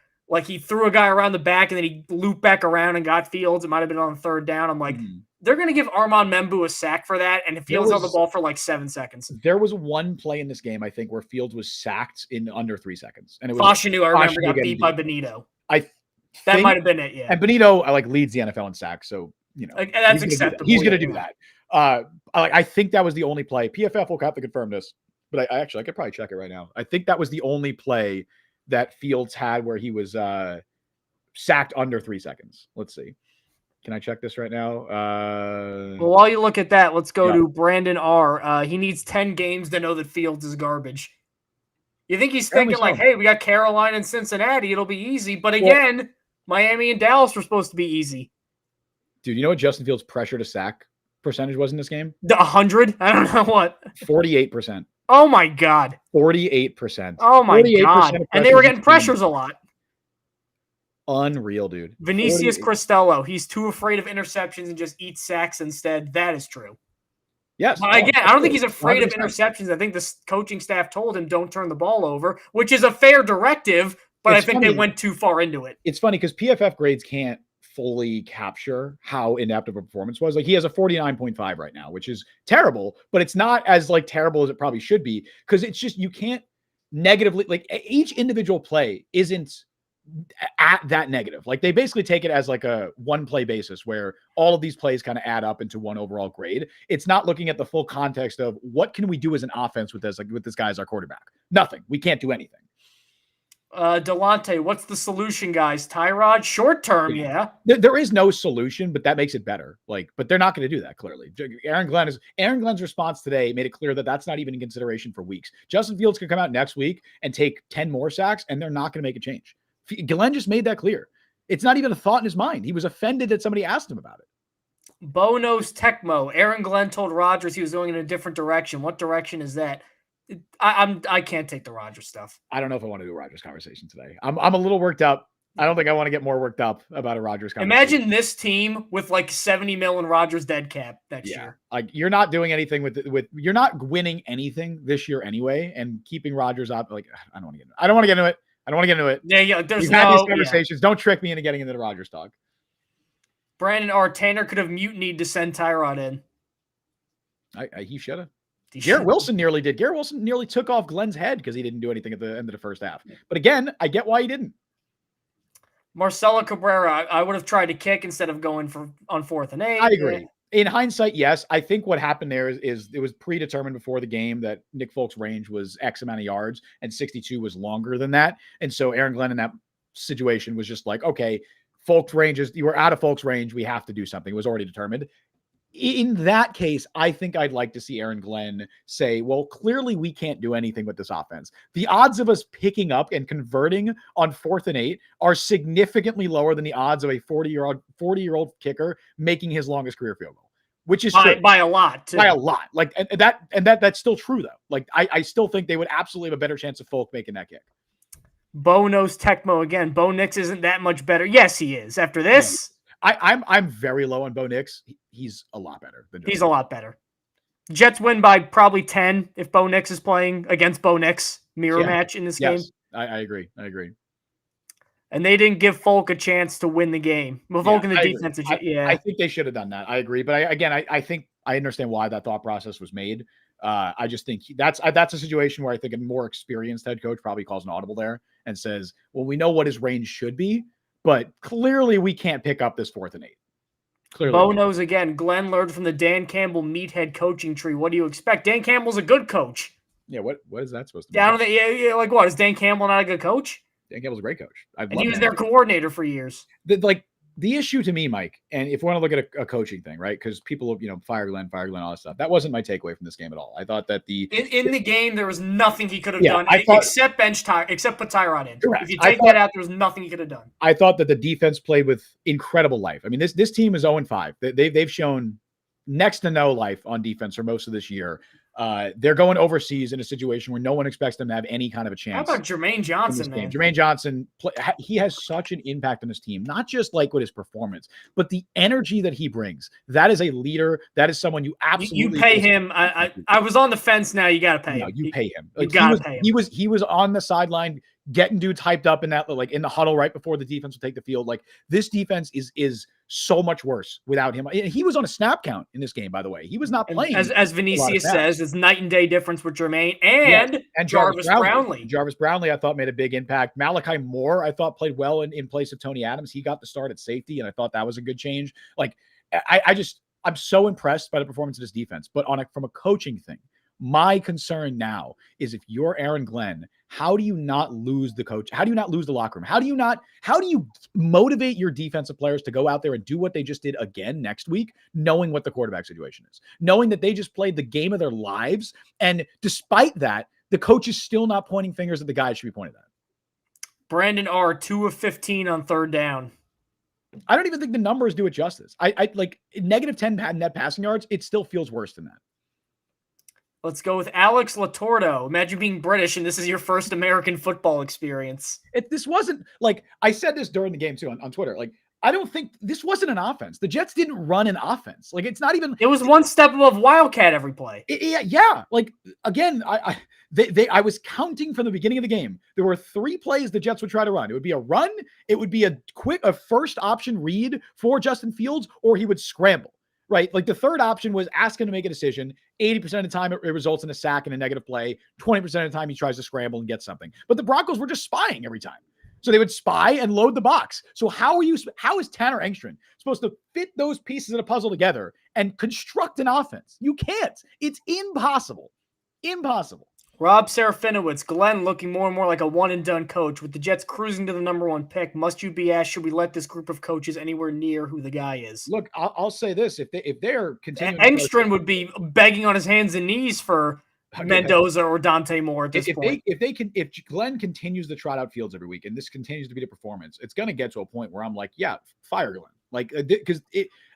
he threw a guy around the back and then he looped back around and got Fields. It might have been on 3rd down. I'm like. They're going to give Armand Membu a sack for that, and Fields held the ball for 7 seconds. There was one play in this game, I think, where Fields was sacked in under 3 seconds. And it was Fashanu, I remember, got beat by Benito. That might have been it, yeah. And Benito, leads the NFL in sacks, so, that's acceptable. He's going to do that. I think that was the only play. PFF will have to confirm this, but I could probably check it right now. I think that was the only play that Fields had where he was sacked under 3 seconds. Let's see. Can I check this right now? Well, while you look at that, let's go to Brandon R. He needs 10 games to know that Fields is garbage. You think he's thinking hey, we got Carolina and Cincinnati. It'll be easy. But again, Miami and Dallas were supposed to be easy. Dude, you know what Justin Fields' pressure to sack percentage was in this game? 100? I don't know what. 48%. Oh, my God. 48%. Oh, my God. And they were getting pressures a lot. Unreal, dude. Vinicius Cristello. He's too afraid of interceptions and just eats sacks instead. That is true. Yes. But again, I don't think he's afraid 100%. Of interceptions. I think the coaching staff told him don't turn the ball over, which is a fair directive, but I think they went too far into it. It's funny because PFF grades can't fully capture how inept of a performance was. Like he has a 49.5 right now, which is terrible, but it's not as like terrible as it probably should be, because it's just, you can't negatively, like each individual play isn't at that negative. Like they basically take it as like a one play basis where all of these plays kind of add up into one overall grade. It's not looking at the full context of what can we do as an offense with this, like with this guy as our quarterback. Nothing. We can't do anything. Delonte, what's the solution, guys? Tyrod, short term, yeah. There is no solution, but that makes it better. Like, but they're not going to do that. Clearly, Aaron Glenn's response today made it clear that that's not even in consideration for weeks. Justin Fields could come out next week and take 10 more sacks, and they're not going to make a change. Glenn just made that clear. It's not even a thought in his mind. He was offended that somebody asked him about it. Bonos Tecmo. Aaron Glenn told Rodgers he was going in a different direction. What direction is that? I can't take the Rodgers stuff. I don't know if I want to do a Rodgers conversation today. I'm a little worked up. I don't think I want to get more worked up about a Rodgers conversation. Imagine this team with like 70 million Rodgers dead cap next year. Like you're not doing anything with you're not winning anything this year anyway, and keeping Rodgers up. Like I don't want to get into it. Yeah. We've had these conversations. Don't trick me into getting into the Rodgers talk. Brandon R. Tanner could have mutinied to send Tyrod in. He should have. Garrett Wilson nearly did. Garrett Wilson nearly took off Glenn's head because he didn't do anything at the end of the first half. But again, I get why he didn't. Marcelo Cabrera, I would have tried to kick instead of going on 4th and 8. I agree. In hindsight, yes. I think what happened there is it was predetermined before the game that Nick Folk's range was X amount of yards and 62 was longer than that. And so Aaron Glenn in that situation was just like, okay, Folk's range you were out of Folk's range. We have to do something. It was already determined. In that case, I think I'd like to see Aaron Glenn say, well, clearly we can't do anything with this offense. The odds of us picking up and converting on 4th and 8 are significantly lower than the odds of a 40-year-old kicker making his longest career field goal, which is by a lot, too. By a lot. Like, and that's still true though. Like, I still think they would absolutely have a better chance of Folk making that kick. Bo knows Tecmo again. Bo Nix isn't that much better. Yes, he is. After this, I'm very low on Bo Nix. He's a lot better. He's a lot better. Jets win by probably 10 if Bo Nix is playing against Bo Nix. Mirror match in this game. I agree. And they didn't give Folk a chance to win the game. Well, Folk in the defense. I think they should have done that. I agree. But I think I understand why that thought process was made. I just think that's a situation where I think a more experienced head coach probably calls an audible there and says, well, we know what his range should be, but clearly we can't pick up this 4th and 8. Clearly. Bo knows again. Glenn learned from the Dan Campbell meathead coaching tree. What do you expect? Dan Campbell's a good coach. Yeah, what is that supposed to be? Yeah, like what? Is Dan Campbell not a good coach? Dan Campbell's a great coach. And he was their coordinator for years. The issue to me, Mike, and if we want to look at a coaching thing, right? Because people, fire Glenn, all that stuff. That wasn't my takeaway from this game at all. I thought that in the game there was nothing he could have done except put Tyrod in. Correct. If you take that out, there was nothing he could have done. I thought that the defense played with incredible life. I mean, this team is 0-5. They've shown next to no life on defense for most of this year. They're going overseas in a situation where no one expects them to have any kind of a chance. How about Jermaine Johnson, man? Jermaine Johnson, he has such an impact on this team, not just like with his performance, but the energy that he brings. That is a leader. That is someone you absolutely you pay him. I was on the fence. Now you got to pay him. You pay him. You got to pay him. He was on the sideline getting dudes hyped up in that, like in the huddle right before the defense will take the field. Like this defense is so much worse without him. He was on a snap count in this game, by the way. He was not playing. As Vinicius says, it's night and day difference with Jermaine and Jarvis Brownlee. Jarvis Brownlee, I thought, made a big impact. Malachi Moore, I thought, played well in place of Tony Adams. He got the start at safety, and I thought that was a good change. Like, I'm so impressed by the performance of this defense. But from a coaching thing, my concern now is if you're Aaron Glenn, how do you not lose the coach? How do you not lose the locker room? How do you motivate your defensive players to go out there and do what they just did again next week, knowing what the quarterback situation is, knowing that they just played the game of their lives? And despite that, the coach is still not pointing fingers at the guy it should be pointed at. Brandon R, 2 of 15 on 3rd down. I don't even think the numbers do it justice. I like -10 net passing yards. It still feels worse than that. Let's go with Alex Latordo. Imagine being British and this is your first American football experience. This wasn't like I said this during the game too on Twitter. Like, I don't think this wasn't an offense. The Jets didn't run an offense. Like, it's not even. It was one step above Wildcat every play. Yeah. Like, again, I was counting from the beginning of the game. There were 3 plays the Jets would try to run. It would be a run, it would be a first option read for Justin Fields, or he would scramble, right? Like the third option was ask him to make a decision. 80% of the time it results in a sack and a negative play. 20% of the time he tries to scramble and get something. But the Broncos were just spying every time. So they would spy and load the box. So how is Tanner Engstrand supposed to fit those pieces of the puzzle together and construct an offense? You can't. It's impossible. Impossible. Rob Serafinowicz, Glenn looking more and more like a one-and-done coach. With the Jets cruising to the number 1 pick, must you be asked, should we let this group of coaches anywhere near who the guy is? Look, I'll say this. If they're continuing... Engstrand would be begging on his hands and knees for Mendoza or Dante Moore at this point. If Glenn continues to trot out Fields every week and this continues to be the performance, it's going to get to a point where I'm like, yeah, fire Glenn. Like, because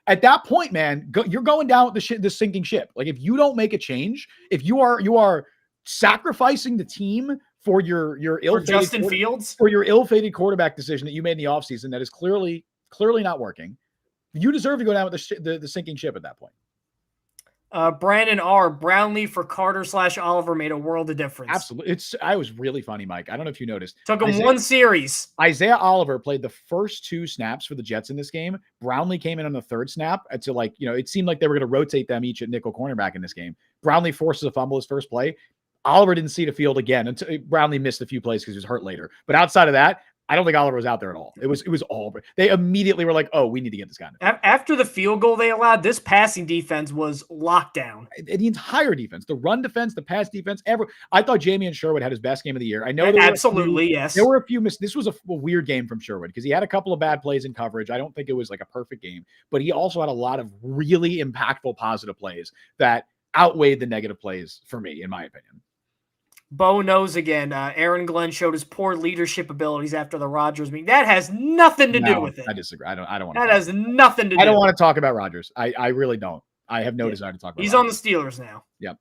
at that point, man, you're going down with the sinking ship. Like, if you don't make a change, if you are sacrificing the team for your Justin Fields, for your ill-fated quarterback decision that you made in the offseason that is clearly not working, you deserve to go down with the sinking ship at that point. Brandon R. Brownlee for Carter/Oliver made a world of difference. Absolutely. I was really funny, Mike. I don't know if you noticed. Took him one series. Isaiah Oliver played the first 2 snaps for the Jets in this game. Brownlee came in on the 3rd snap to it seemed like they were going to rotate them each at nickel cornerback in this game. Brownlee forces a fumble his first play. Oliver didn't see the field again until Brownlee missed a few plays because he was hurt later. But outside of that, I don't think Oliver was out there at all. It was all. They immediately were like, "Oh, we need to get this guy." After the field goal they allowed, this passing defense was locked down. The entire defense, the run defense, the pass defense, I thought Jamie and Sherwood had his best game of the year. I know absolutely, yes. There were a few This was a weird game from Sherwood because he had a couple of bad plays in coverage. I don't think it was like a perfect game, but he also had a lot of really impactful positive plays that outweighed the negative plays for me, in my opinion. Bo knows again. Aaron Glenn showed his poor leadership abilities after the Rodgers meeting. That has nothing to do with it. I disagree. I don't want. That has nothing to do. I don't want to talk about Rodgers. I really don't. I have no desire to talk about. He's Rodgers. on the Steelers now. Yep.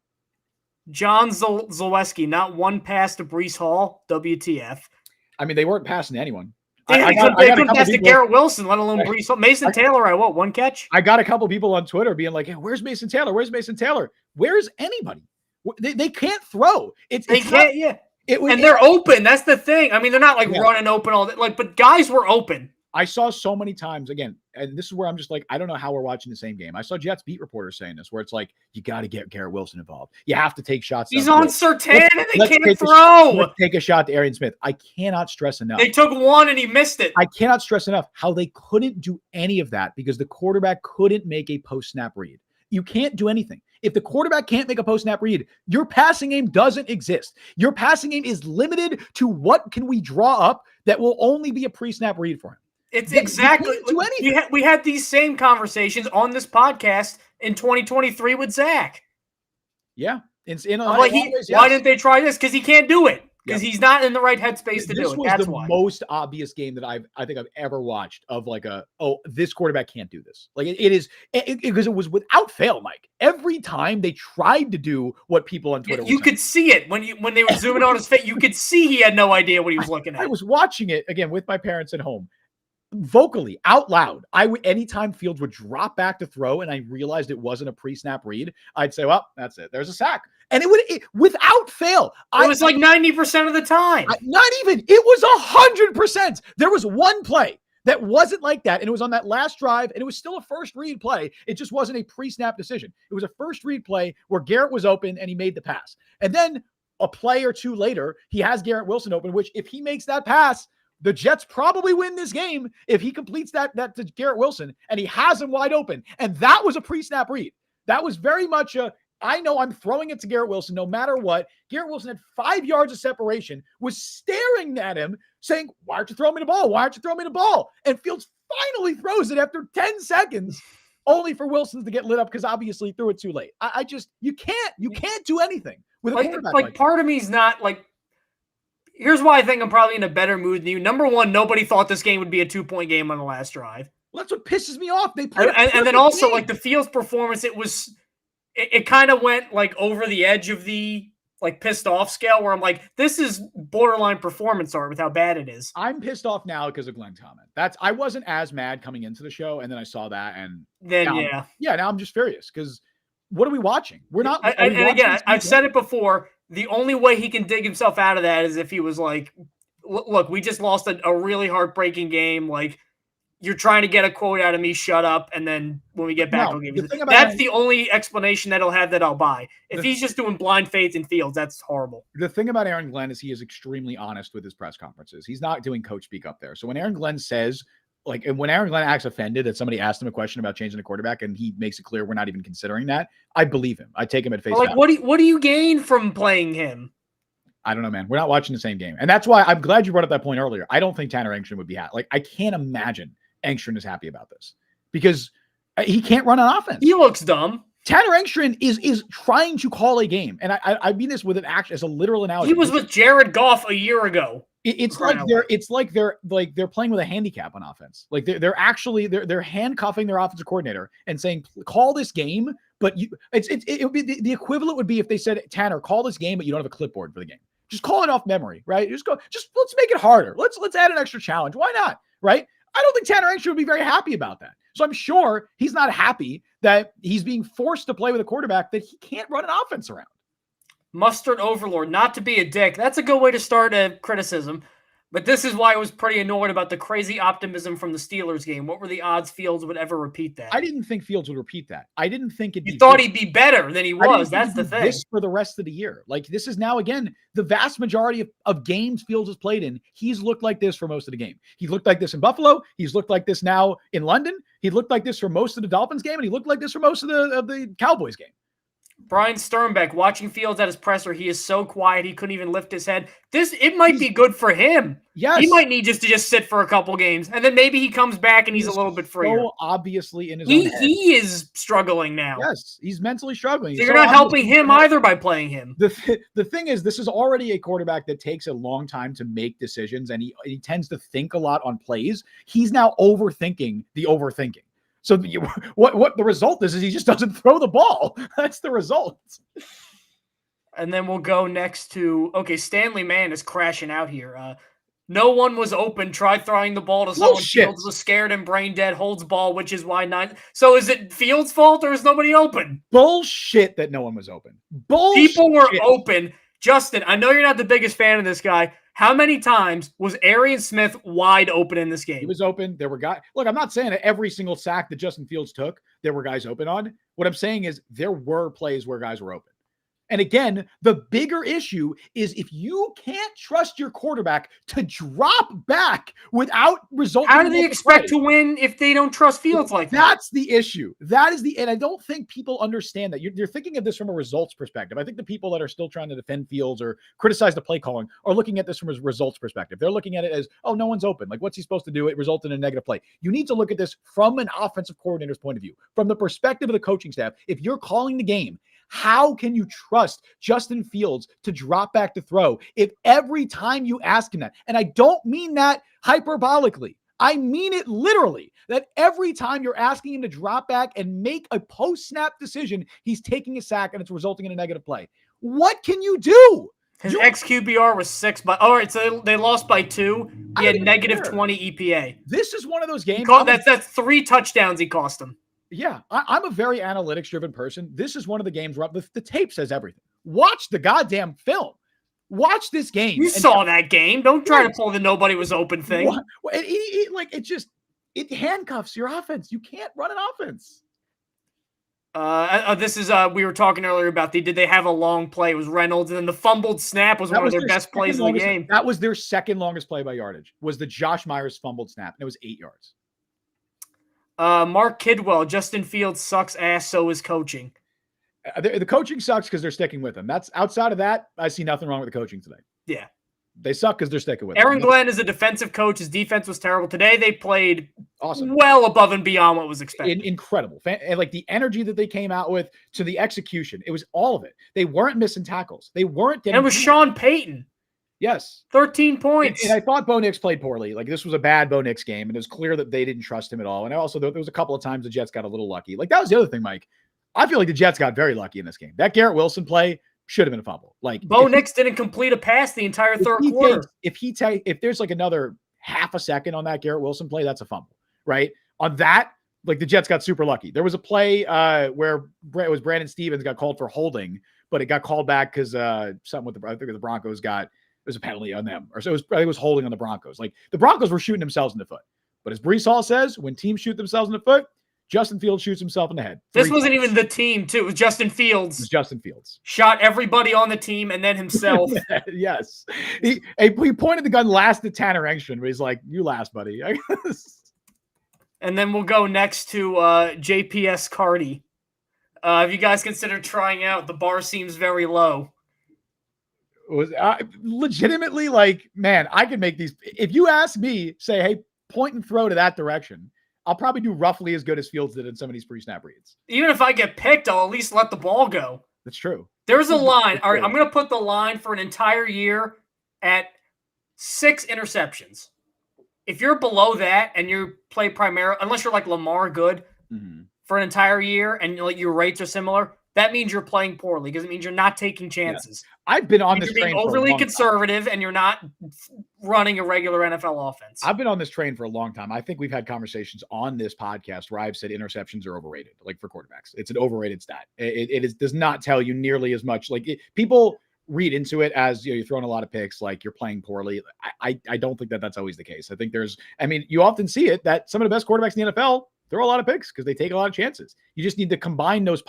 John Zaleski, not one pass to Breece Hall. WTF? I mean, they weren't passing to anyone. They couldn't pass to Garrett Wilson, let alone Breece Hall. Mason Taylor, one catch? I got a couple people on Twitter being like, hey, "Where's Mason Taylor? Where's Mason Taylor? Where's anybody? They can't throw. They can't. Yeah. They're open. That's the thing. I mean, they're not running open all that. But guys were open. I saw so many times again, and this is where I'm just like, I don't know how we're watching the same game. I saw Jets beat reporters saying this, where it's like, you got to get Garrett Wilson involved. You have to take shots. He's on Surtain and they can't throw. Let's take a shot to Arian Smith. I cannot stress enough. They took one and he missed it. I cannot stress enough how they couldn't do any of that because the quarterback couldn't make a post-snap read. You can't do anything. If the quarterback can't make a post-snap read, your passing game doesn't exist. Your passing game is limited to what can we draw up that will only be a pre-snap read for him. It's exactly. We had these same conversations on this podcast in 2023 with Zach. Yeah. Why didn't they try this? Because he can't do it. Because he's not in the right headspace to do it. That's why. This was the most obvious game that I think I've ever watched of this quarterback can't do this. Like it is because it was without fail, Mike. Every time they tried to do what people on Twitter you could see it when they were zooming on his face. You could see he had no idea what he was looking at. I was watching it again with my parents at home. Vocally, out loud, anytime Fields would drop back to throw and I realized it wasn't a pre-snap read, I'd say, well, that's it. There's a sack. And it without fail. It was like 90% of the time. Not even. It was 100%. There was one play that wasn't like that, and it was on that last drive, and it was still a first read play. It just wasn't a pre-snap decision. It was a first read play where Garrett was open and he made the pass. And then a play or two later, he has Garrett Wilson open, which if he makes that pass, the Jets probably win this game if he completes that to Garrett Wilson and he has him wide open. And that was a pre-snap read. That was very much I know I'm throwing it to Garrett Wilson no matter what. Garrett Wilson had 5 yards of separation, was staring at him saying, why aren't you throwing me the ball? Why aren't you throwing me the ball? And Fields finally throws it after 10 seconds, only for Wilson to get lit up because obviously he threw it too late. You can't do anything with a quarterback like part of me is not like, here's why I think I'm probably in a better mood than you. Number one, nobody thought this game would be a 2-point game on the last drive. Well, that's what pisses me off. They and then also game. The Fields performance, it kind of went over the edge of the pissed off scale where I'm like, this is borderline performance art with how bad it is. I'm pissed off now because of Glenn's comment. I wasn't as mad coming into the show, and then I saw that, and then now I'm just furious because what are we watching? We're not. I've said it before. the only way he can dig himself out of that is if he was like, look, we just lost a really heartbreaking game. Like, you're trying to get a quote out of me, shut up, and then when we get back, No, I'll give the you. thing about That's the only explanation that he'll have that I'll buy. If the, he's just doing blind faith in Fields, that's horrible. the thing about Aaron Glenn is he is extremely honest with his press conferences. He's not doing coach speak up there. So when Aaron Glenn says, like, and when Aaron Glenn acts offended that somebody asked him a question about changing the quarterback and he makes it clear we're not even considering that, I believe him. I take him at face value. Like, what do you gain from playing him? I don't know, man. We're not watching the same game. And that's why I'm glad you brought up that point earlier. I don't think Tanner Engström would be happy. Like, I can't imagine Engström is happy about this because he can't run an offense. He looks dumb. Tanner Engström is trying to call a game. And I mean this with an action as a literal analogy. He was with Jared Goff a year ago. It's like they're playing with a handicap on offense. Like they're handcuffing their offensive coordinator and saying, call this game. But it would be the equivalent would be if they said, Tanner, call this game, but you don't have a clipboard for the game. Just call it off memory, right? Just let's make it harder. Let's add an extra challenge. Why not? Right? I don't think Tanner Engström would be very happy about that. So I'm sure he's not happy that he's being forced to play with a quarterback that he can't run an offense around. Mustard overlord, not to be a dick. That's a good way to start a criticism. But this is why I was pretty annoyed about the crazy optimism from the Steelers game. What were the odds Fields would ever repeat that? I didn't think Fields would repeat that. I didn't think You thought he'd be better than he was. That's the thing. This for the rest of the year. Like, this is now, again, the vast majority of games Fields has played in, he's looked like this for most of the game. He looked like this in Buffalo. He's looked like this now in London. He looked like this for most of the Dolphins game, and he looked like this for most of the Cowboys game. Brian Sternbeck, watching Fields at his presser, he is so quiet he couldn't even lift his head. It might be good for him. Yes. He might need to just sit for a couple games, and then maybe he comes back and he's a little bit freer. So obviously in his own head. He is struggling now. Yes, he's mentally struggling. So you're not helping him either by playing him. The thing is, this is already a quarterback that takes a long time to make decisions, and he tends to think a lot on plays. He's now overthinking the overthinking. So what the result is he just doesn't throw the ball. That's the result. And then we'll go next to, Stanley Mann is crashing out here. No one was open. Tried throwing the ball to someone. Fields was scared and brain dead. Holds ball, which is why not. So is it Fields' fault or is nobody open? Bullshit that no one was open. Bullshit. People were open. Justin, I know you're not the biggest fan of this guy. How many times was Arian Smith wide open in this game? He was open. There were guys. Look, I'm not saying that every single sack that Justin Fields took, there were guys open on. What I'm saying is there were plays where guys were open. And again, the bigger issue is if you can't trust your quarterback to drop back without resulting. How do they expect to win if they don't trust Fields like that? That's the issue. And I don't think people understand that. You're thinking of this from a results perspective. I think the people that are still trying to defend Fields or criticize the play calling are looking at this from a results perspective. They're looking at it as, oh, no one's open. Like, what's he supposed to do? It resulted in a negative play. You need to look at this from an offensive coordinator's point of view, from the perspective of the coaching staff. If you're calling the game, how can you trust Justin Fields to drop back to throw if every time you ask him that, and I don't mean that hyperbolically, I mean it literally, that every time you're asking him to drop back and make a post-snap decision, he's taking a sack and it's resulting in a negative play. What can you do? His XQBR was 6, but all right, so they lost by 2. He had negative 20 EPA. This is one of those games. That's 3 touchdowns he cost him. Yeah, I'm a very analytics-driven person. This is one of the games where the tape says everything. Watch the goddamn film. Watch this game. You saw that game. Don't try to pull the nobody was open thing. It handcuffs your offense. You can't run an offense. This is we were talking earlier about did they have a long play? It was Reynolds, and then the fumbled snap was one of their best plays of the game. That was their second longest play by yardage. Was the Josh Myers fumbled snap, and it was 8 yards. Mark Kidwell, Justin Fields sucks ass, so is coaching. The coaching sucks because they're sticking with him. That's outside of that, I see nothing wrong with the coaching today. Yeah. They suck because they're sticking with Aaron Glenn is a defensive coach. His defense was terrible. Today they played awesome, well above and beyond what was expected. Incredible. And like the energy that they came out with to the execution, it was all of it. They weren't missing tackles. They weren't getting. And it was Sean Payton. Yes. 13 points. And I thought Bo Nix played poorly. Like, this was a bad Bo Nix game, and it was clear that they didn't trust him at all. And I also, there was a couple of times the Jets got a little lucky. Like, that was the other thing, Mike. I feel like the Jets got very lucky in this game. That Garrett Wilson play should have been a fumble. Like, Bo Nix didn't complete a pass the entire third quarter. If there's like another half a second on that Garrett Wilson play, that's a fumble, right? On that, Like the Jets got super lucky. There was a play where it was Brandon Stevens got called for holding, but it got called back because something with I think the Broncos it was a penalty on them, or so it was holding on the Broncos. Like the Broncos were shooting themselves in the foot. But as Breece Hall says, when teams shoot themselves in the foot, Justin Fields shoots himself in the head. This wasn't even the team, too. It was Justin Fields. It was Justin Fields. Shot everybody on the team and then himself. Yes. He pointed the gun last at Tanner Engstrand, but he's like, you last, buddy. And then we'll go next to JPS Cardi. Have you guys considered trying out? The bar seems very low. Was legitimately like, man, I can make these. If you ask me, say, hey, point and throw to that direction, I'll probably do roughly as good as Fields did in some of these pre-snap reads. Even if I get picked, I'll at least let the ball go. That's true. There's a line. All right, I'm going to put the line for an entire year at 6 interceptions. If you're below that and you play primarily, unless you're like Lamar good for an entire year and like your rates are similar, that means you're playing poorly because it means you're not taking chances. Yeah. I've been on this train. You're being overly conservative and you're not running a regular NFL offense. I've been on this train for a long time. I think we've had conversations on this podcast where I've said interceptions are overrated, like for quarterbacks. It's an overrated stat. It does not tell you nearly as much. Like people read into it as, you're throwing a lot of picks, like you're playing poorly. I don't think that's always the case. I think you often see it that some of the best quarterbacks in the NFL throw a lot of picks because they take a lot of chances. You just need to combine those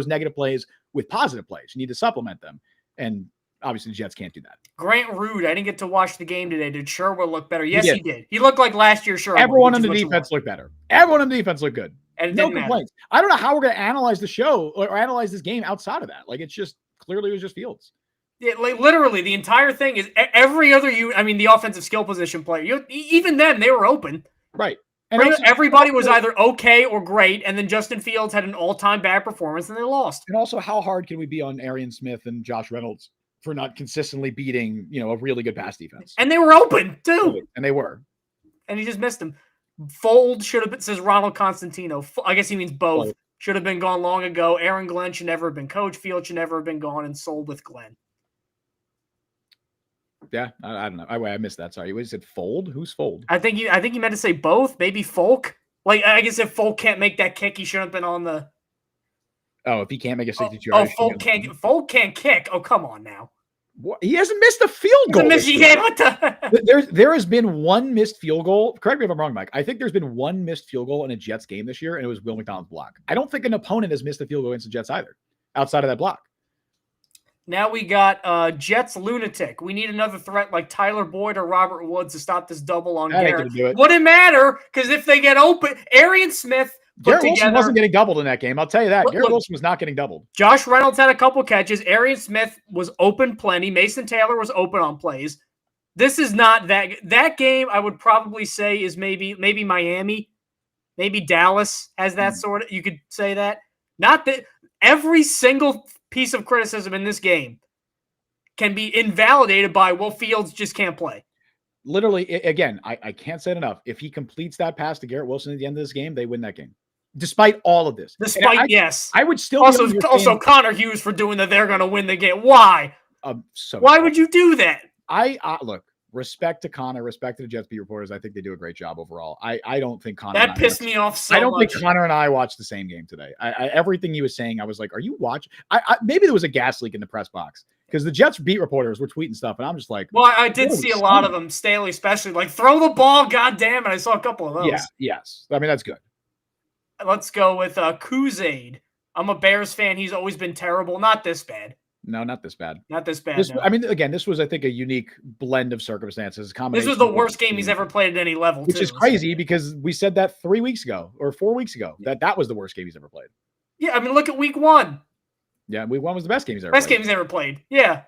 negative plays with positive plays. You need to supplement them. And obviously the Jets can't do that. Grant Rude, I didn't get to watch the game today. Did Sherwood look better? Yes, he did. He looked like last year Sherwood. Everyone on the defense looked better. Everyone on the defense looked good. And no complaints. I don't know how we're going to analyze the show or analyze this game outside of that. Like it was just Fields. Yeah, like literally the entire thing is every other the offensive skill position player. Even then, they were open. Right. And everybody was either okay or great, and then Justin Fields had an all-time bad performance, and they lost. And also, how hard can we be on Arian Smith and Josh Reynolds for not consistently beating, a really good pass defense? And they were open, too. And they were. And he just missed them. Fold should have been, says Ronald Constantino. I guess he means both. Should have been gone long ago. Aaron Glenn should never have been coach. Fields should never have been gone and sold with Glenn. Yeah, I don't know. I missed that. Sorry. You said Fold? Who's Fold? I think you meant to say both. Maybe Folk. Like, I guess if Folk can't make that kick, he shouldn't have been on the. Oh, if he can't make a 62. Folk can't kick. Oh, come on now. What? He hasn't missed a field goal. There has been one missed field goal. Correct me if I'm wrong, Mike. I think there's been one missed field goal in a Jets game this year, and it was Will McDonald's block. I don't think an opponent has missed a field goal against the Jets either, outside of that block. Now we got Jets lunatic. We need another threat like Tyler Boyd or Robert Woods to stop this double on Garrett. Wouldn't matter because if they get open, Arian Smith Garrett Wilson wasn't getting doubled in that game. I'll tell you that. Garrett Wilson was not getting doubled. Josh Reynolds had a couple catches. Arian Smith was open plenty. Mason Taylor was open on plays. This is not that game. I would probably say is maybe Miami, maybe Dallas has that sort of. You could say that. Not that every single piece of criticism in this game can be invalidated by, Fields just can't play. Literally, again, I can't say it enough. If he completes that pass to Garrett Wilson at the end of this game, they win that game. Despite all of this. Yes. I would still also Connor Hughes for doing that. They're going to win the game. Why? Why would you do that? Look, respect to Connor, respect to the Jets beat reporters. I think they do a great job overall. I don't think Connor. That pissed me off so much. I don't think Connor and I watched the same game today. Everything he was saying, I was like, "Are you watching?" Maybe there was a gas leak in the press box because the Jets beat reporters were tweeting stuff, and I'm just like, "Well, I did see a lot of them, Staley especially, like throw the ball, goddamn it!" I saw a couple of those. Yeah, yes. I mean, that's good. Let's go with Kuzade. I'm a Bears fan. He's always been terrible. Not this bad. No, not this bad. Not this bad. No. I mean, again, this was, I think, a unique blend of circumstances. This was the worst game he's ever played at any level, which is crazy because we said that 3 weeks ago or 4 weeks ago that was the worst game he's ever played. Yeah, I mean, look at week 1. Yeah, week 1 was the best game he's ever played. Best game he's ever played. Yeah.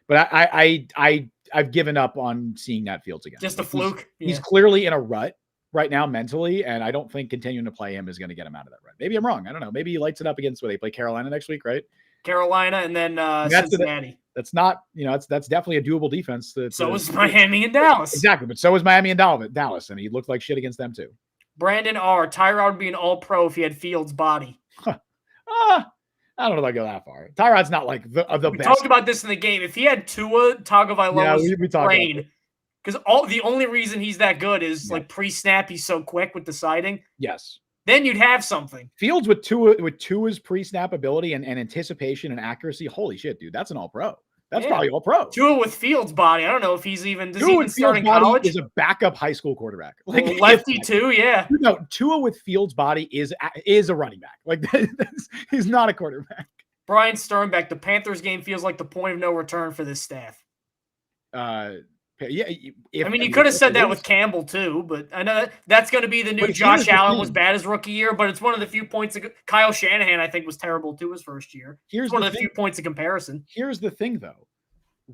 But I've given up on seeing that Fields again. Just a fluke. He's clearly in a rut right now mentally, and I don't think continuing to play him is going to get him out of that rut. Maybe I'm wrong. I don't know. Maybe he lights it up against they play Carolina next week, right? Carolina and then Cincinnati. That's not, that's definitely a doable defense. So is Miami and Dallas. Exactly, but so is Miami and Dallas, and he looked like shit against them too. Brandon R. Tyrod would be an all-pro if he had Fields' body. I don't know if I go that far. Tyrod's not like the best. We talked about this in the game. If he had Tua Tagovailoa's brain, because the only reason he's that good is like pre-snap, he's so quick with deciding. Yes. Then you'd have something. Fields with Tua's pre-snap ability and anticipation and accuracy. Holy shit, dude. That's an all-pro. That's probably all-pro. Tua with Fields' body. I don't know if he's even Tua with start in college. Is a backup high school quarterback. Like lefty too, yeah. No, Tua with Fields' body is a running back. Like he's not a quarterback. Brian Sternbeck, the Panthers game feels like the point of no return for this staff. Yeah, you could have said that with Campbell too, but I know that's going to be the new Josh Allen was bad his rookie year, but it's one of the few points. Kyle Shanahan, I think, was terrible too his first year. It's one of the few points of comparison. Here's the thing, though.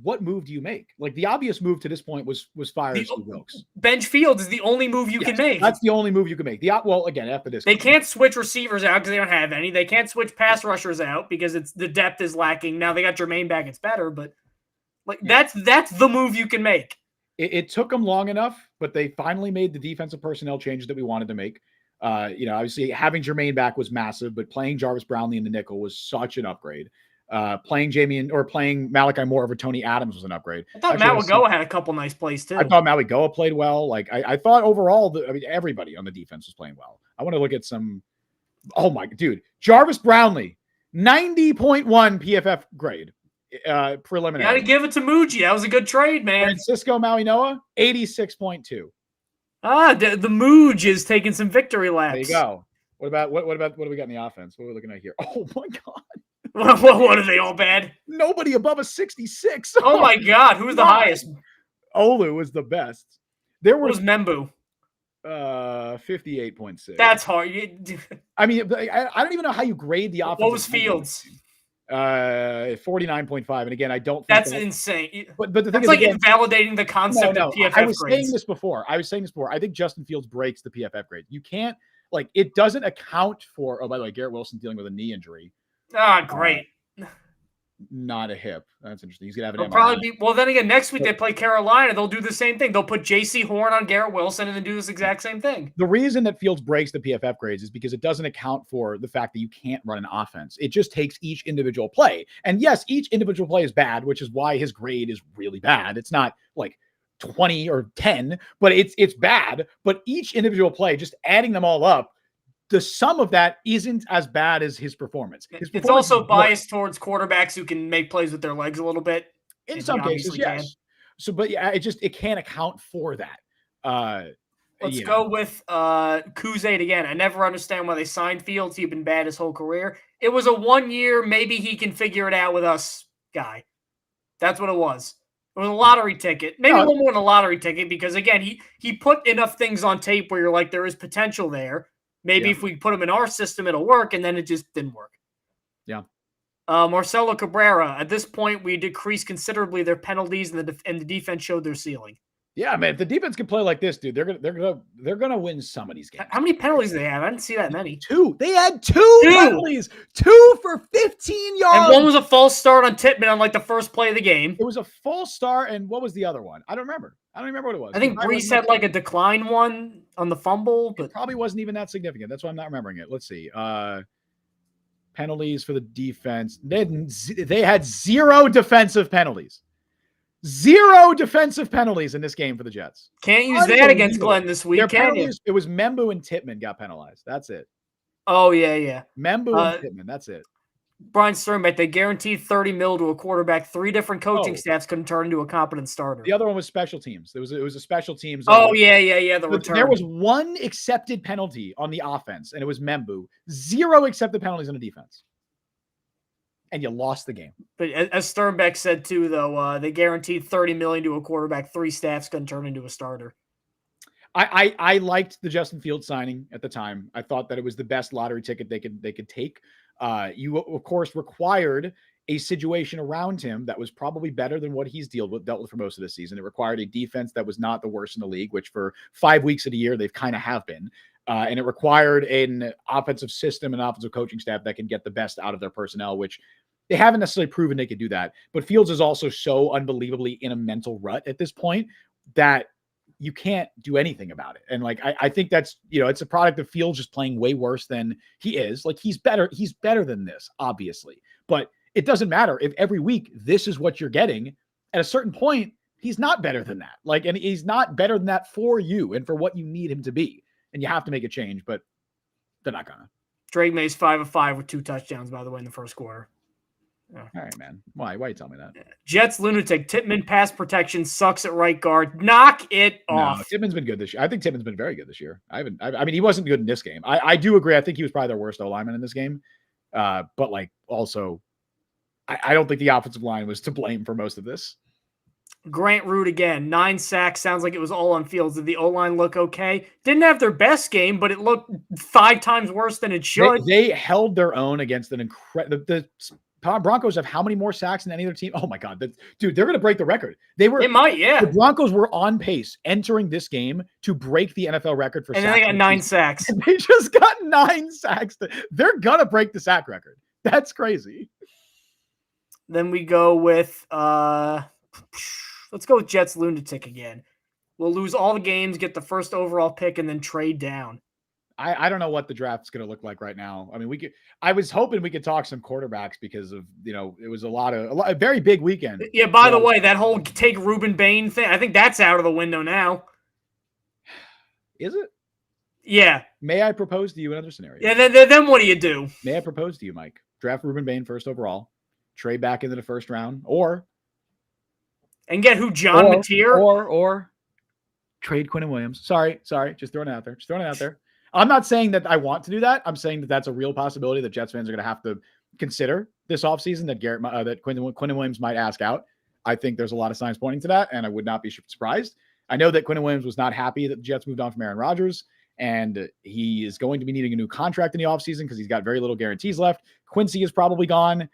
What move do you make? Like the obvious move to this point was fire Steve Wilkes. Bench Fields is the only move you can make. That's the only move you can make. Again, after this, they can't switch receivers out because they don't have any. They can't switch pass rushers out because the depth is lacking. Now they got Jermaine back; it's better, but that's the move you can make. It took them long enough, but they finally made the defensive personnel changes that we wanted to make. Obviously having Jermaine back was massive, but playing Jarvis Brownlee in the nickel was such an upgrade. Playing playing Malachi Moore over Tony Adams was an upgrade. I thought Mawagoa had a couple nice plays too. I thought Mawagoa played well. Like I thought overall, everybody on the defense was playing well. I want to look at some. Oh my dude, Jarvis Brownlee, 90.1 PFF grade. Preliminary. Got to give it to Muji. That was a good trade, man. Francisco Mauigoa, 86.2. The Muj is taking some victory laps. There you go. What do we got in the offense? What are we looking at here? Oh my god. What are they all bad? Nobody above a 66. Oh my god, who's the highest? Olu was the best. What was Membu? 58.6. That's hard. I don't even know how you grade the offense. What was Fields? 49.5. And again, I don't think that's insane. But the thing that's is, like invalidating the concept of PFF I was grades. saying this before. I think Justin Fields breaks the PFF grade. You can't it doesn't account for. Oh, by the way, Garrett Wilson dealing with a knee injury. Great. Not a hip. That's interesting. He's gonna have an. It'll probably be. Well, then again, next week they play Carolina. They'll do the same thing. They'll put J.C. Horn on Garrett Wilson and then do this exact same thing. The reason that Fields breaks the PFF grades is because it doesn't account for the fact that you can't run an offense. It just takes each individual play. And yes, each individual play is bad, which is why his grade is really bad. It's not like 20 or 10, but it's bad. But each individual play, just adding them all up, the sum of that isn't as bad as his performance. It's also biased towards quarterbacks who can make plays with their legs a little bit. In some cases, yes. So, but yeah, it can't account for that. Let's go with Kuzate again. I never understand why they signed Fields. He's been bad his whole career. It was a 1 year, maybe he can figure it out with us guy. That's what it was. It was a lottery ticket. Maybe a little more than a lottery ticket because, again, he put enough things on tape where you're like, there is potential there. Maybe if we put him in our system, it'll work, and then it just didn't work. Yeah. Marcelo Cabrera. At this point, we decreased considerably their penalties, and the defense showed their ceiling. Yeah, man. If the defense can play like this, dude, they're gonna win some of these games. How many penalties do they have? I didn't see that many. 2. They had 2 penalties. 2 for 15 yards. And one was a false start on Tippmann on the first play of the game. It was a false start, and what was the other one? I don't remember what it was. I think Brees had a decline one on the fumble, but it probably wasn't even that significant. That's why I'm not remembering it. Let's see. Penalties for the defense. They had 0 defensive penalties. 0 defensive penalties in this game for the Jets. Can't use that against Glenn this week, can you? It was Membu and Tippmann got penalized. That's it. Oh, yeah. Membu and Tippmann. That's it. Brian Sternbeck, they guaranteed $30 million to a quarterback. 3 different coaching staffs couldn't turn into a competent starter. The other one was special teams. It was a special teams. Oh, yeah. The return. There was 1 accepted penalty on the offense, and it was Membu. 0 accepted penalties on the defense. And you lost the game. But as Sternbeck said, too, though, they guaranteed $30 million to a quarterback. 3 staffs couldn't turn into a starter. I liked the Justin Fields signing at the time. I thought that it was the best lottery ticket they could take. You, of course, required a situation around him that was probably better than what he's dealt with for most of the season. It required a defense that was not the worst in the league, which for 5 weeks of the year, they've kind of have been. And it required an offensive system and offensive coaching staff that can get the best out of their personnel, which they haven't necessarily proven they could do that. But Fields is also so unbelievably in a mental rut at this point that you can't do anything about it. And I think that's, it's a product of Fields just playing way worse than he is. He's better than this, obviously, but it doesn't matter if every week this is what you're getting. At a certain point, he's not better than that. And he's not better than that for you and for what you need him to be. And you have to make a change, but They're not gonna. Drake May's 5 of 5 with 2 touchdowns, by the way, in the first quarter. Yeah. All right, man. Why you tell me that? Jets lunatic. Tippmann pass protection sucks at right guard. Knock it off. No, Tippmann's been good this year. I think Tippmann's been very good this year. I mean, he wasn't good in this game. I do agree. I think he was probably their worst O-lineman in this game. But like also, I don't think the offensive line was to blame for most of this. Grant Root again, 9 sacks. Sounds like it was all on Fields. Did the O-line look okay? Didn't have their best game, but it looked 5 times worse than it should. They held their own against an incredible. The Broncos have how many more sacks than any other team? Oh my God, dude, they're going to break the record. They might, yeah. The Broncos were on pace entering this game to break the NFL record for sacks. And then they got 9 sacks. And they just got 9 sacks. They're going to break the sack record. That's crazy. Then we go with, let's go with Jets lunatic again. We'll lose all the games, get the first overall pick, and then trade down. I don't know what the draft's going to look like right now. I mean, I was hoping we could talk some quarterbacks because of, it was a very big weekend. Yeah. By the way, that whole take Ruben Bain thing, I think that's out of the window now. Is it? Yeah. May I propose to you another scenario? Yeah. Then what do you do? May I propose to you, Mike? Draft Ruben Bain first overall, trade back into the first round, and get who? John Mateer? Or trade Quinnen Williams. Sorry. Just throwing it out there. I'm not saying that I want to do that. I'm saying that that's a real possibility that Jets fans are going to have to consider this offseason that that Quinnen Williams might ask out. I think there's a lot of signs pointing to that, and I would not be surprised. I know that Quinnen Williams was not happy that the Jets moved on from Aaron Rodgers, and he is going to be needing a new contract in the offseason because he's got very little guarantees left. Quincy is probably gone.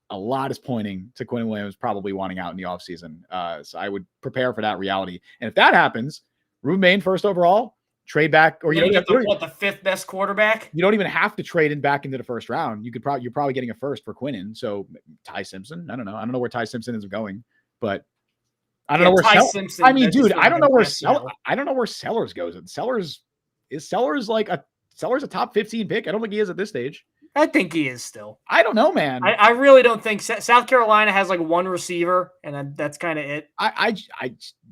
A lot is pointing to Quinnen Williams probably wanting out in the offseason. So I would prepare for that reality. And if that happens, Ruben Bain first overall, trade back, or you get the 5th best quarterback. You don't even have to trade in back into the first round. You're probably getting a first for Quinnen. So Ty Simpson, I don't know where Ty Simpson is going, but I don't know where Ty Simpson. I mean, dude, I don't know where Sellers goes. And Sellers a top 15 pick. I don't think he is at this stage. I think he is still. I don't know, man. I really don't think South Carolina has like one receiver, and that's kind of it.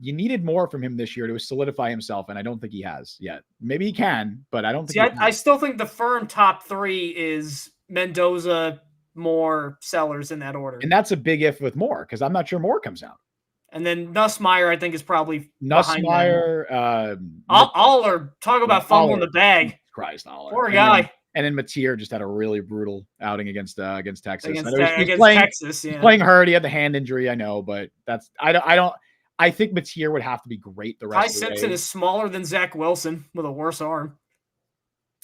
You needed more from him this year to solidify himself, and I don't think he has yet. Maybe he can, but I don't think. I still think the firm top 3 is Mendoza, Moore, Sellers in that order, and that's a big if with Moore because I'm not sure Moore comes out. And then Nussmeier, I think, is probably Nussmeier. Aller, talk about fumbling the bag. Christ, Aller. Poor guy. And then Mateer just had a really brutal outing against Texas. Against Texas, yeah. He's playing hurt. He had the hand injury, I know, but I think Mateer would have to be great the rest of the way. Ty Simpson is smaller than Zach Wilson with a worse arm.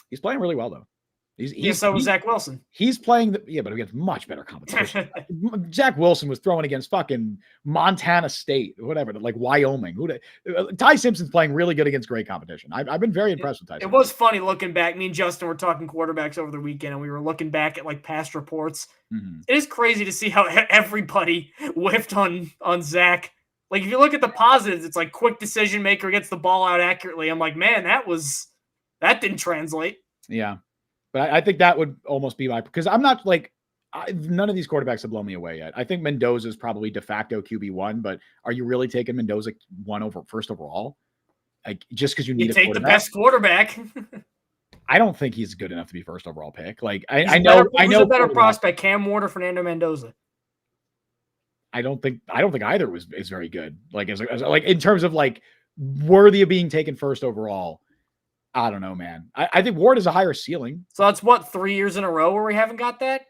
He's playing really well though. So was Zach Wilson. He's playing but against much better competition. Zach Wilson was throwing against fucking Montana State, whatever, like Wyoming. Ty Simpson's playing really good against great competition. I've been very impressed with Ty Simpson. It was funny looking back. Me and Justin were talking quarterbacks over the weekend, and we were looking back at like past reports. Mm-hmm. It is crazy to see how everybody whiffed on Zach. Like if you look at the positives, it's like quick decision maker, gets the ball out accurately. I'm like, man, that didn't translate. Yeah. But I think that would almost be because I'm not like none of these quarterbacks have blown me away yet. I think Mendoza is probably de facto QB1, but are you really taking Mendoza first overall? Like just because you need to take the best quarterback. I don't think he's good enough to be first overall pick. Like I know a better prospect, Cam Ward or Fernando Mendoza. I don't think either is very good. Like as like in terms of like worthy of being taken first overall. I don't know, man. I think Ward is a higher ceiling. So that's 3 years in a row where we haven't got that?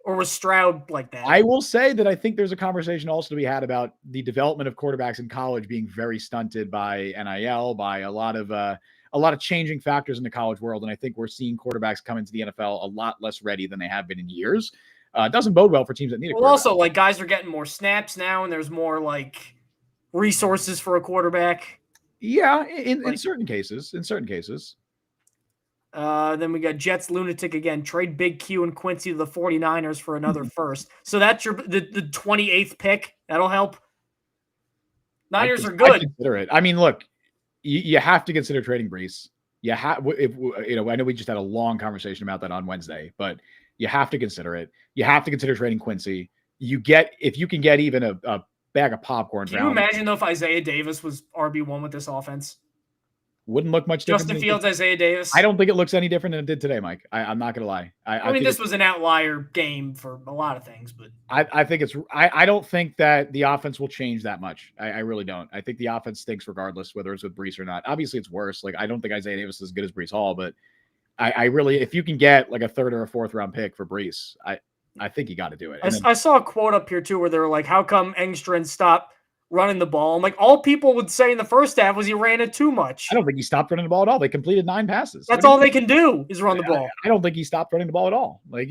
Or was Stroud like that? I will say that I think there's a conversation also to be had about the development of quarterbacks in college being very stunted by NIL, by a lot of changing factors in the college world. And I think we're seeing quarterbacks come into the NFL a lot less ready than they have been in years. It doesn't bode well for teams that need a quarterback. Also, like guys are getting more snaps now, and there's more like resources for a quarterback. Yeah, in certain cases. Then we got Jets lunatic again. Trade Big Q and Quincy to the 49ers for another first. So that's the 28th pick. That'll help. Niners are good. I consider it. I mean, look, you have to consider trading Brees. I know we just had a long conversation about that on Wednesday, but you have to consider it. You have to consider trading Quincy. If you can get even a bag of popcorn. Can you imagine though if Isaiah Davis was RB1 with this offense? Wouldn't look much different. Justin Fields, Isaiah Davis. I don't think it looks any different than it did today, Mike. I'm not going to lie. I mean, this was an outlier game for a lot of things, but I think I don't think that the offense will change that much. I really don't. I think the offense stinks regardless, whether it's with Brees or not. Obviously, it's worse. Like, I don't think Isaiah Davis is as good as Brees Hall, but I really, if you can get like a third or a fourth round pick for Brees, I think you got to do it. I saw a quote up here too where they were like, how come Engstrand stopped running the ball? I'm like, all people would say in the first half was he ran it too much. I don't think he stopped running the ball at all. They completed 9 passes. That's all they can do is run the ball. I don't think he stopped running the ball at all. Like,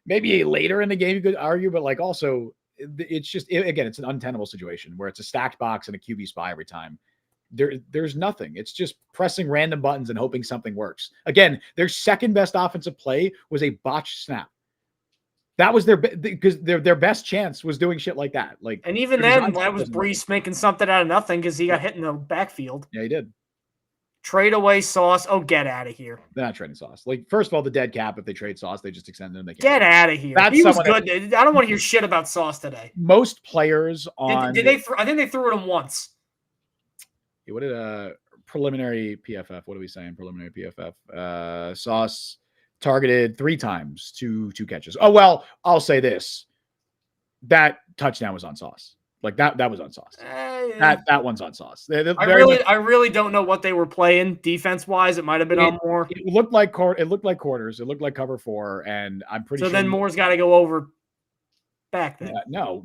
maybe later in the game you could argue, but like also it's just, again, it's an untenable situation where it's a stacked box and a QB spy every time. There's nothing. It's just pressing random buttons and hoping something works. Again, their second best offensive play was a botched snap. That was because their best chance was doing shit like that. Like, and even then, that was Brees making something out of nothing because he got hit in the backfield. Yeah, he did. Trade away Sauce. Oh, get out of here. They're not trading Sauce. Like, first of all, the dead cap, if they trade Sauce, they just extend them. They get out of here. He was good. I don't want to hear shit about Sauce today. Most players on... Did they? I think they threw at him once. What did preliminary PFF? What are we saying? Preliminary PFF. Sauce targeted 3 times, 2 catches. Oh, well, I'll say this. That touchdown was on Sauce. Like, that was on Sauce. That one's on Sauce. I really don't know what they were playing defense-wise. It might have been on Moore. It looked like quarters. It looked like cover 4, and I'm pretty sure. So then Moore's got to go over back then. No,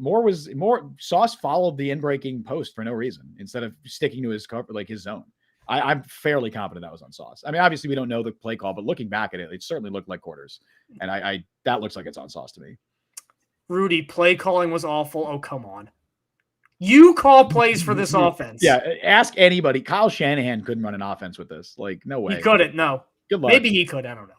Sauce followed the in-breaking post for no reason instead of sticking to his cover, like his zone. I'm fairly confident that was on Sauce. I mean, obviously we don't know the play call, but looking back at it, it certainly looked like quarters. And that looks like it's on Sauce to me. Rudy, play calling was awful. Oh, come on. You call plays for this offense. Yeah, ask anybody. Kyle Shanahan couldn't run an offense with this. Like, no way. He couldn't, no. Good luck. Maybe he could. I don't know.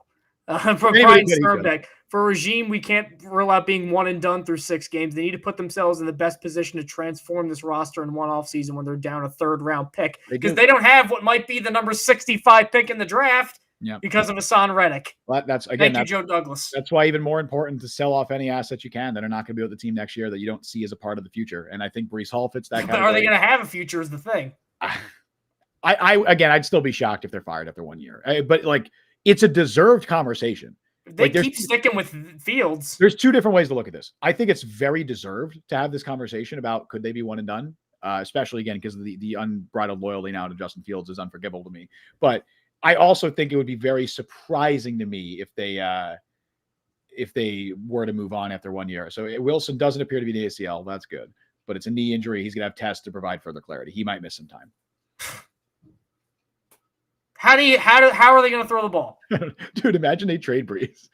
From Brian Sternbeck, for a regime, we can't rule out being one and done through 6 games. They need to put themselves in the best position to transform this roster in one offseason when they're down a 3rd-round pick. Because they don't have what might be the number 65 pick in the draft because of Hassan Reddick. Well, Thank you, Joe Douglas. That's why even more important to sell off any assets you can that are not going to be with the team next year that you don't see as a part of the future. And I think Brees Hall fits that. But are they going to have a future is the thing. I'd still be shocked if they're fired after 1 year. But like, it's a deserved conversation. If they keep sticking with Fields. There's 2 different ways to look at this. I think it's very deserved to have this conversation about could they be one and done, especially again because the unbridled loyalty now to Justin Fields is unforgivable to me. But I also think it would be very surprising to me if they were to move on after 1 year. So Wilson doesn't appear to be the ACL. That's good, but it's a knee injury. He's gonna have tests to provide further clarity. He might miss some time. How are they going to throw the ball? Dude, imagine they trade Brees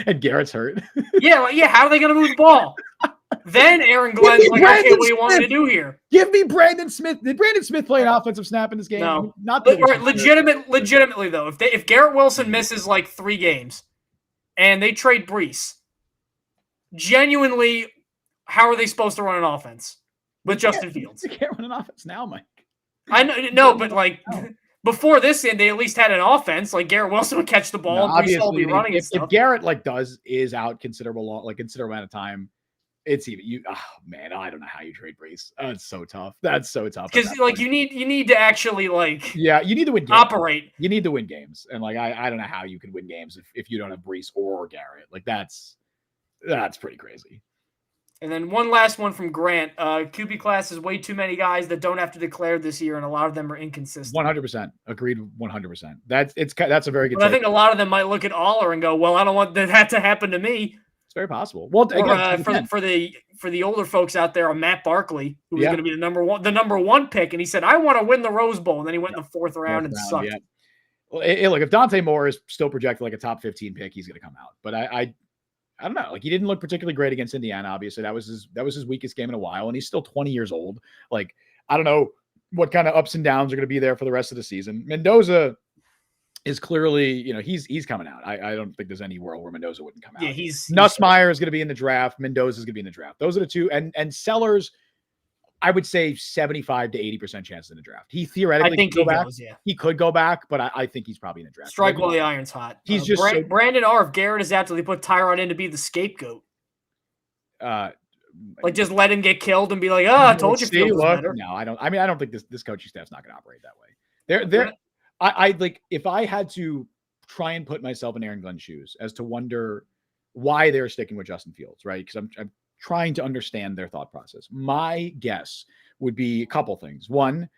and Garrett's hurt. Yeah. How are they going to move the ball? Then Aaron Glenn's like, okay, what do you want me to do here? Give me Brandon Smith. Did Brandon Smith play an offensive snap in this game? No. Not legitimately though. If Garrett Wilson misses like 3 games and they trade Brees, genuinely, how are they supposed to run an offense with Justin Fields? They can't run an offense now, Mike. I know, but like before this, they at least had an offense. Like Garrett Wilson would catch the ball and Brees Hall would be running and stuff. If Garrett is out considerable amount of time, it's even you. Oh man, I don't know how you trade Brees. That's so tough. Because like you need to actually like you need to win games. Operate. You need to win games, and like I don't know how you can win games if you don't have Brees or Garrett. Like that's pretty crazy. And then one last one from Grant. QB class is way too many guys that don't have to declare this year, and a lot of them are inconsistent. 100%. Agreed 100%. That's a very good I think a lot of them might look at Aller and go, well, I don't want that to happen to me. It's very possible. Well, again, for the older folks out there, Matt Barkley, who was going to be the number one pick, and he said, I want to win the Rose Bowl, and then he went in the 4th round and sucked. Yeah. Well, look, if Dante Moore is still projected like a top 15 pick, he's going to come out. But I don't know. Like, he didn't look particularly great against Indiana. Obviously, that was his weakest game in a while, and he's still 20 years old. Like, I don't know what kind of ups and downs are going to be there for the rest of the season. Mendoza is clearly, he's coming out. I don't think there's any world where Mendoza wouldn't come out. Yeah, Nussmeier is going to be in the draft. Mendoza is going to be in the draft. Those are the 2. And Sellers, I would say 75 to 80% chance in the draft. He theoretically could go back. He could go back, but I think he's probably in the draft. Strike while the iron's hot. He's just Brandon R. If Garrett is out, till they put Tyrod in to be the scapegoat. Like just let him get killed and be like, I told you Fields was better. No, I don't. I mean, I don't think this coaching staff's not going to operate that way. I like, if I had to try and put myself in Aaron Glenn's shoes as to wonder why they're sticking with Justin Fields, right? Because I'm trying to understand their thought process. My guess would be a couple things. One,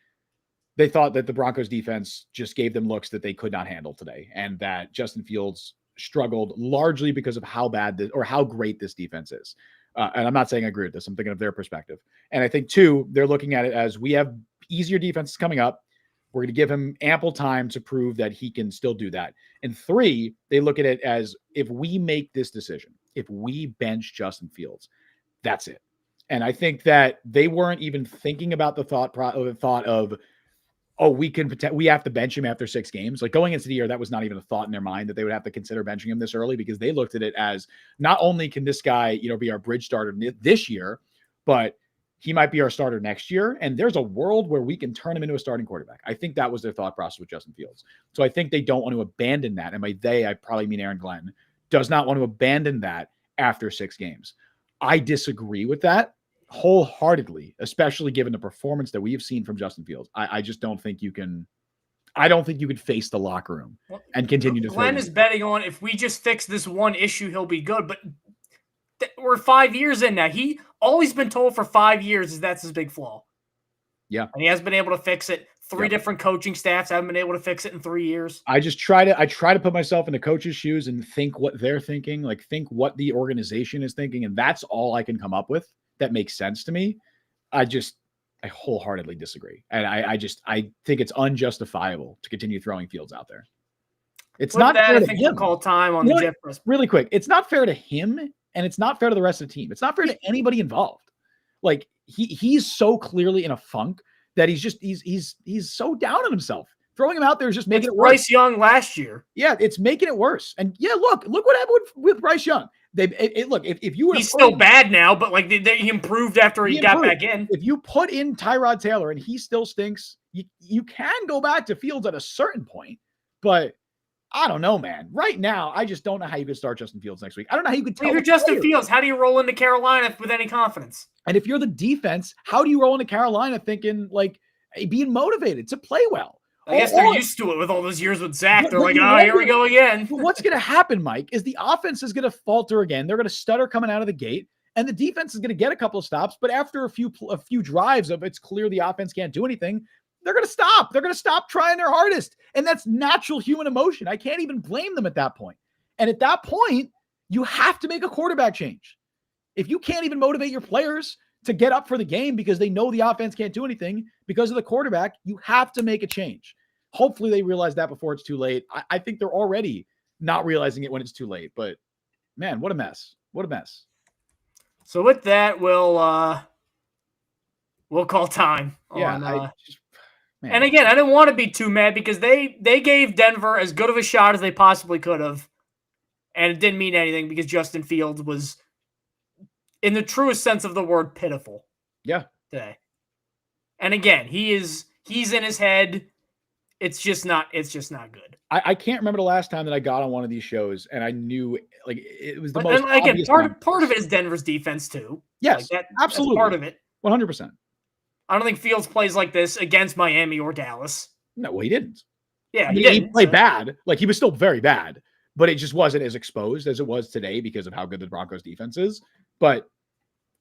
they thought that the Broncos defense just gave them looks that they could not handle today, and that Justin Fields struggled largely because of how bad or how great this defense is. And I'm not saying I agree with this. I'm thinking of their perspective. And I think, two, they're looking at it as, we have easier defenses coming up. We're going to give him ample time to prove that he can still do that. And three, they look at it as, if we make this decision, if we bench Justin Fields, that's it. And I think that they weren't even thinking about the thought of, oh, we have to bench him after 6 games. Like, going into the year, that was not even a thought in their mind that they would have to consider benching him this early, because they looked at it as, not only can this guy, be our bridge starter this year, but he might be our starter next year. And there's a world where we can turn him into a starting quarterback. I think that was their thought process with Justin Fields. So I think they don't want to abandon that. And by they, I probably mean Aaron Glenn, does not want to abandon that after 6 games. I disagree with that wholeheartedly, especially given the performance that we have seen from Justin Fields. I just don't think you can. I don't think you could face the locker room and continue to. Glenn is betting on, if we just fix this one issue, he'll be good. But we're 5 years in now. He always been told for 5 years that's his big flaw. Yeah, and he has been able to fix it. 3 different coaching staffs haven't been able to fix it in 3 years. I try to put myself in the coach's shoes and think what they're thinking, like think what the organization is thinking, and that's all I can come up with that makes sense to me. I wholeheartedly disagree. And I think it's unjustifiable to continue throwing Fields out there. It's not fair to him. We'll call time on the Jeff. Really quick. It's not fair to him, and it's not fair to the rest of the team. It's not fair to anybody involved. Like, he's so clearly in a funk that he's so down on himself. Throwing him out there is just making it worse. Bryce Young last year. Yeah, it's making it worse. And yeah, look what happened with Bryce Young. Look, if you he's still bad now, but like he improved after he got back in. If you put in Tyrod Taylor and he still stinks, you can go back to Fields at a certain point. But I don't know, man. Right now, I just don't know how you could start Justin Fields next week. I don't know how you could tell. If you're Justin Fields, how do you roll into Carolina with any confidence? And if you're the defense, how do you roll into Carolina thinking, like, being motivated to play well? I guess they're used to it with all those years with Zach. They're like, here we go again. What's going to happen, Mike, is the offense is going to falter again. They're going to stutter coming out of the gate, and the defense is going to get a couple of stops. But after a few drives of it's clear the offense can't do anything, they're going to stop. They're going to stop trying their hardest. And that's natural human emotion. I can't even blame them at that point. And at that point, you have to make a quarterback change. If you can't even motivate your players to get up for the game because they know the offense can't do anything because of the quarterback, you have to make a change. Hopefully they realize that before it's too late. I think they're already not realizing it when it's too late. But, man, what a mess. What a mess. So with that, we'll call time. Yeah, and again, I didn't want to be too mad because they gave Denver as good of a shot as they possibly could have. And it didn't mean anything because Justin Fields was, in the truest sense of the word, pitiful. Yeah. Today. And again, he's in his head. It's just not good. I can't remember the last time that I got on one of these shows and I knew, like, it was the most obvious. Part of it is Denver's defense too. Yes, like absolutely. That's part of it. 100%. I don't think Fields plays like this against Miami or Dallas. No, he didn't. Yeah, he played bad. Like, he was still very bad, but it just wasn't as exposed as it was today because of how good the Broncos defense is. But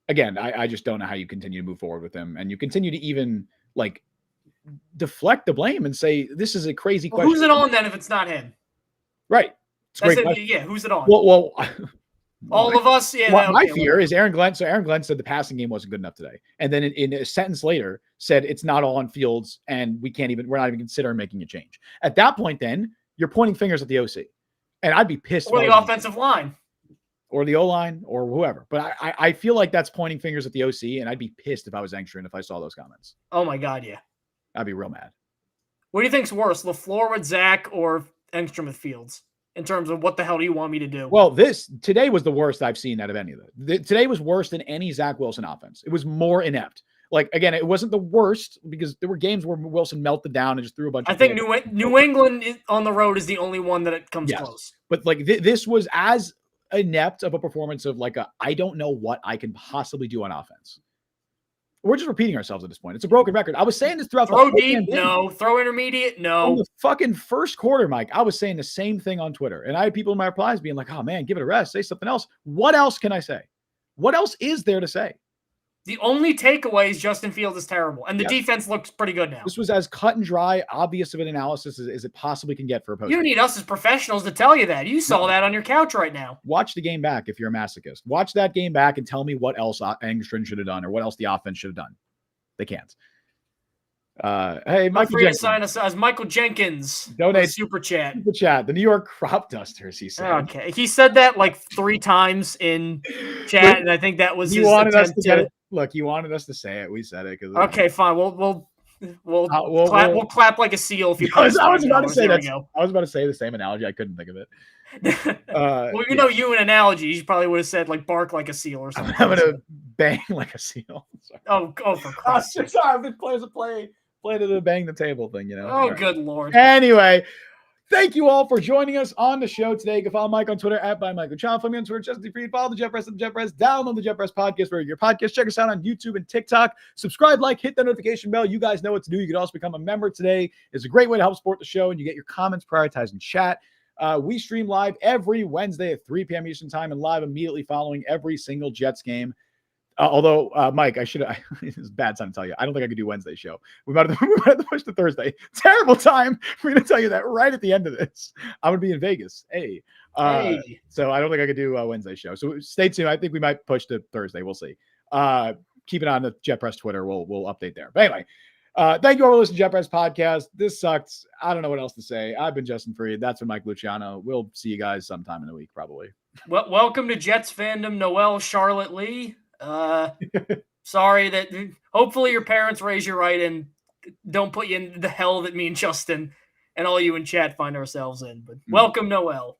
again, I just don't know how you continue to move forward with him, and you continue to even like deflect the blame and say this is a crazy question. Who's it on then if it's not him? Right. Yeah, who's it on? Well, all of us. Yeah. My fear is Aaron Glenn. So Aaron Glenn said the passing game wasn't good enough today, and then in a sentence later said it's not all on Fields, and we're not even considering making a change. At that point, then you're pointing fingers at the OC, and I'd be pissed. Or the offensive line, or the O-line, or whoever. But I feel like that's pointing fingers at the OC, and I'd be pissed if I was Engstrom if I saw those comments. Oh my God, yeah. I'd be real mad. What do you think's worse, LaFleur with Zach or Engstrom with Fields? In terms of what the hell do you want me to do? Well, today was the worst I've seen out of any of it. Today was worse than any Zach Wilson offense. It was more inept. Like, again, it wasn't the worst because there were games where Wilson melted down and just threw a bunch of. I think New England on the road is the only one that it comes close. But like this was as inept of a performance of like I don't know what I can possibly do on offense. We're just repeating ourselves at this point. It's a broken record. I was saying this throughout throw the deep, no. Throw intermediate, no. From the fucking first quarter, Mike, I was saying the same thing on Twitter. And I had people in my replies being like, oh man, give it a rest. Say something else. What else can I say? What else is there to say? The only takeaway is Justin Fields is terrible. And the defense looks pretty good now. This was as cut and dry, obvious of an analysis as it possibly can get for a post. You need us as professionals to tell you that. You saw that on your couch right now. Watch the game back if you're a masochist. Watch that game back and tell me what else Engstrand should have done or what else the offense should have done. They can't. Hey, Michael Jenkins. Sign us as Michael Jenkins. Donate super chat. Super chat. The New York Crop Dusters, he said. Okay. He said that like 3 times in chat, and I think that was his wanted us attempt to get it. Look, you wanted us to say it. We said it. Okay, fine. We'll clap like a seal if you I was about to say that. I was about to say the same analogy. I couldn't think of it. Well, you an analogy. You probably would have said like bark like a seal or something. I'm gonna bang like a seal. Oh, for Christ's sake. Sorry, I've been playing to the bang the table thing, you know. Oh, good Lord. Anyway, thank you all for joining us on the show today. You can follow Mike on Twitter @ByMichaelChannel. Follow me on Twitter, Justin Fried. Follow the Jet Press at the Jet Press. Download the Jet Press podcast wherever your podcast. Check us out on YouTube and TikTok. Subscribe, hit that notification bell. You guys know what to do. You can also become a member today. It's a great way to help support the show, and you get your comments prioritized in chat. We stream live every Wednesday at 3 p.m. Eastern time and live immediately following every single Jets game. Although, Mike, it's a bad time to tell you. I don't think I could do Wednesday show. We might have to push to Thursday. Terrible time for me to tell you that right at the end of this. I'm going to be in Vegas. Hey. So I don't think I could do a Wednesday show. So stay tuned. I think we might push to Thursday. We'll see. Keep it on the Jet Press Twitter. We'll update there. But anyway, thank you all for listening to Jet Press Podcast. This sucks. I don't know what else to say. I've been Justin Fried. That's been Mike Luciano. We'll see you guys sometime in the week, probably. Well, welcome to Jets fandom, Noel Charlotte Lee. Sorry that hopefully your parents raise you right and don't put you in the hell that me and Justin and all you in chat find ourselves in. But welcome, Noel.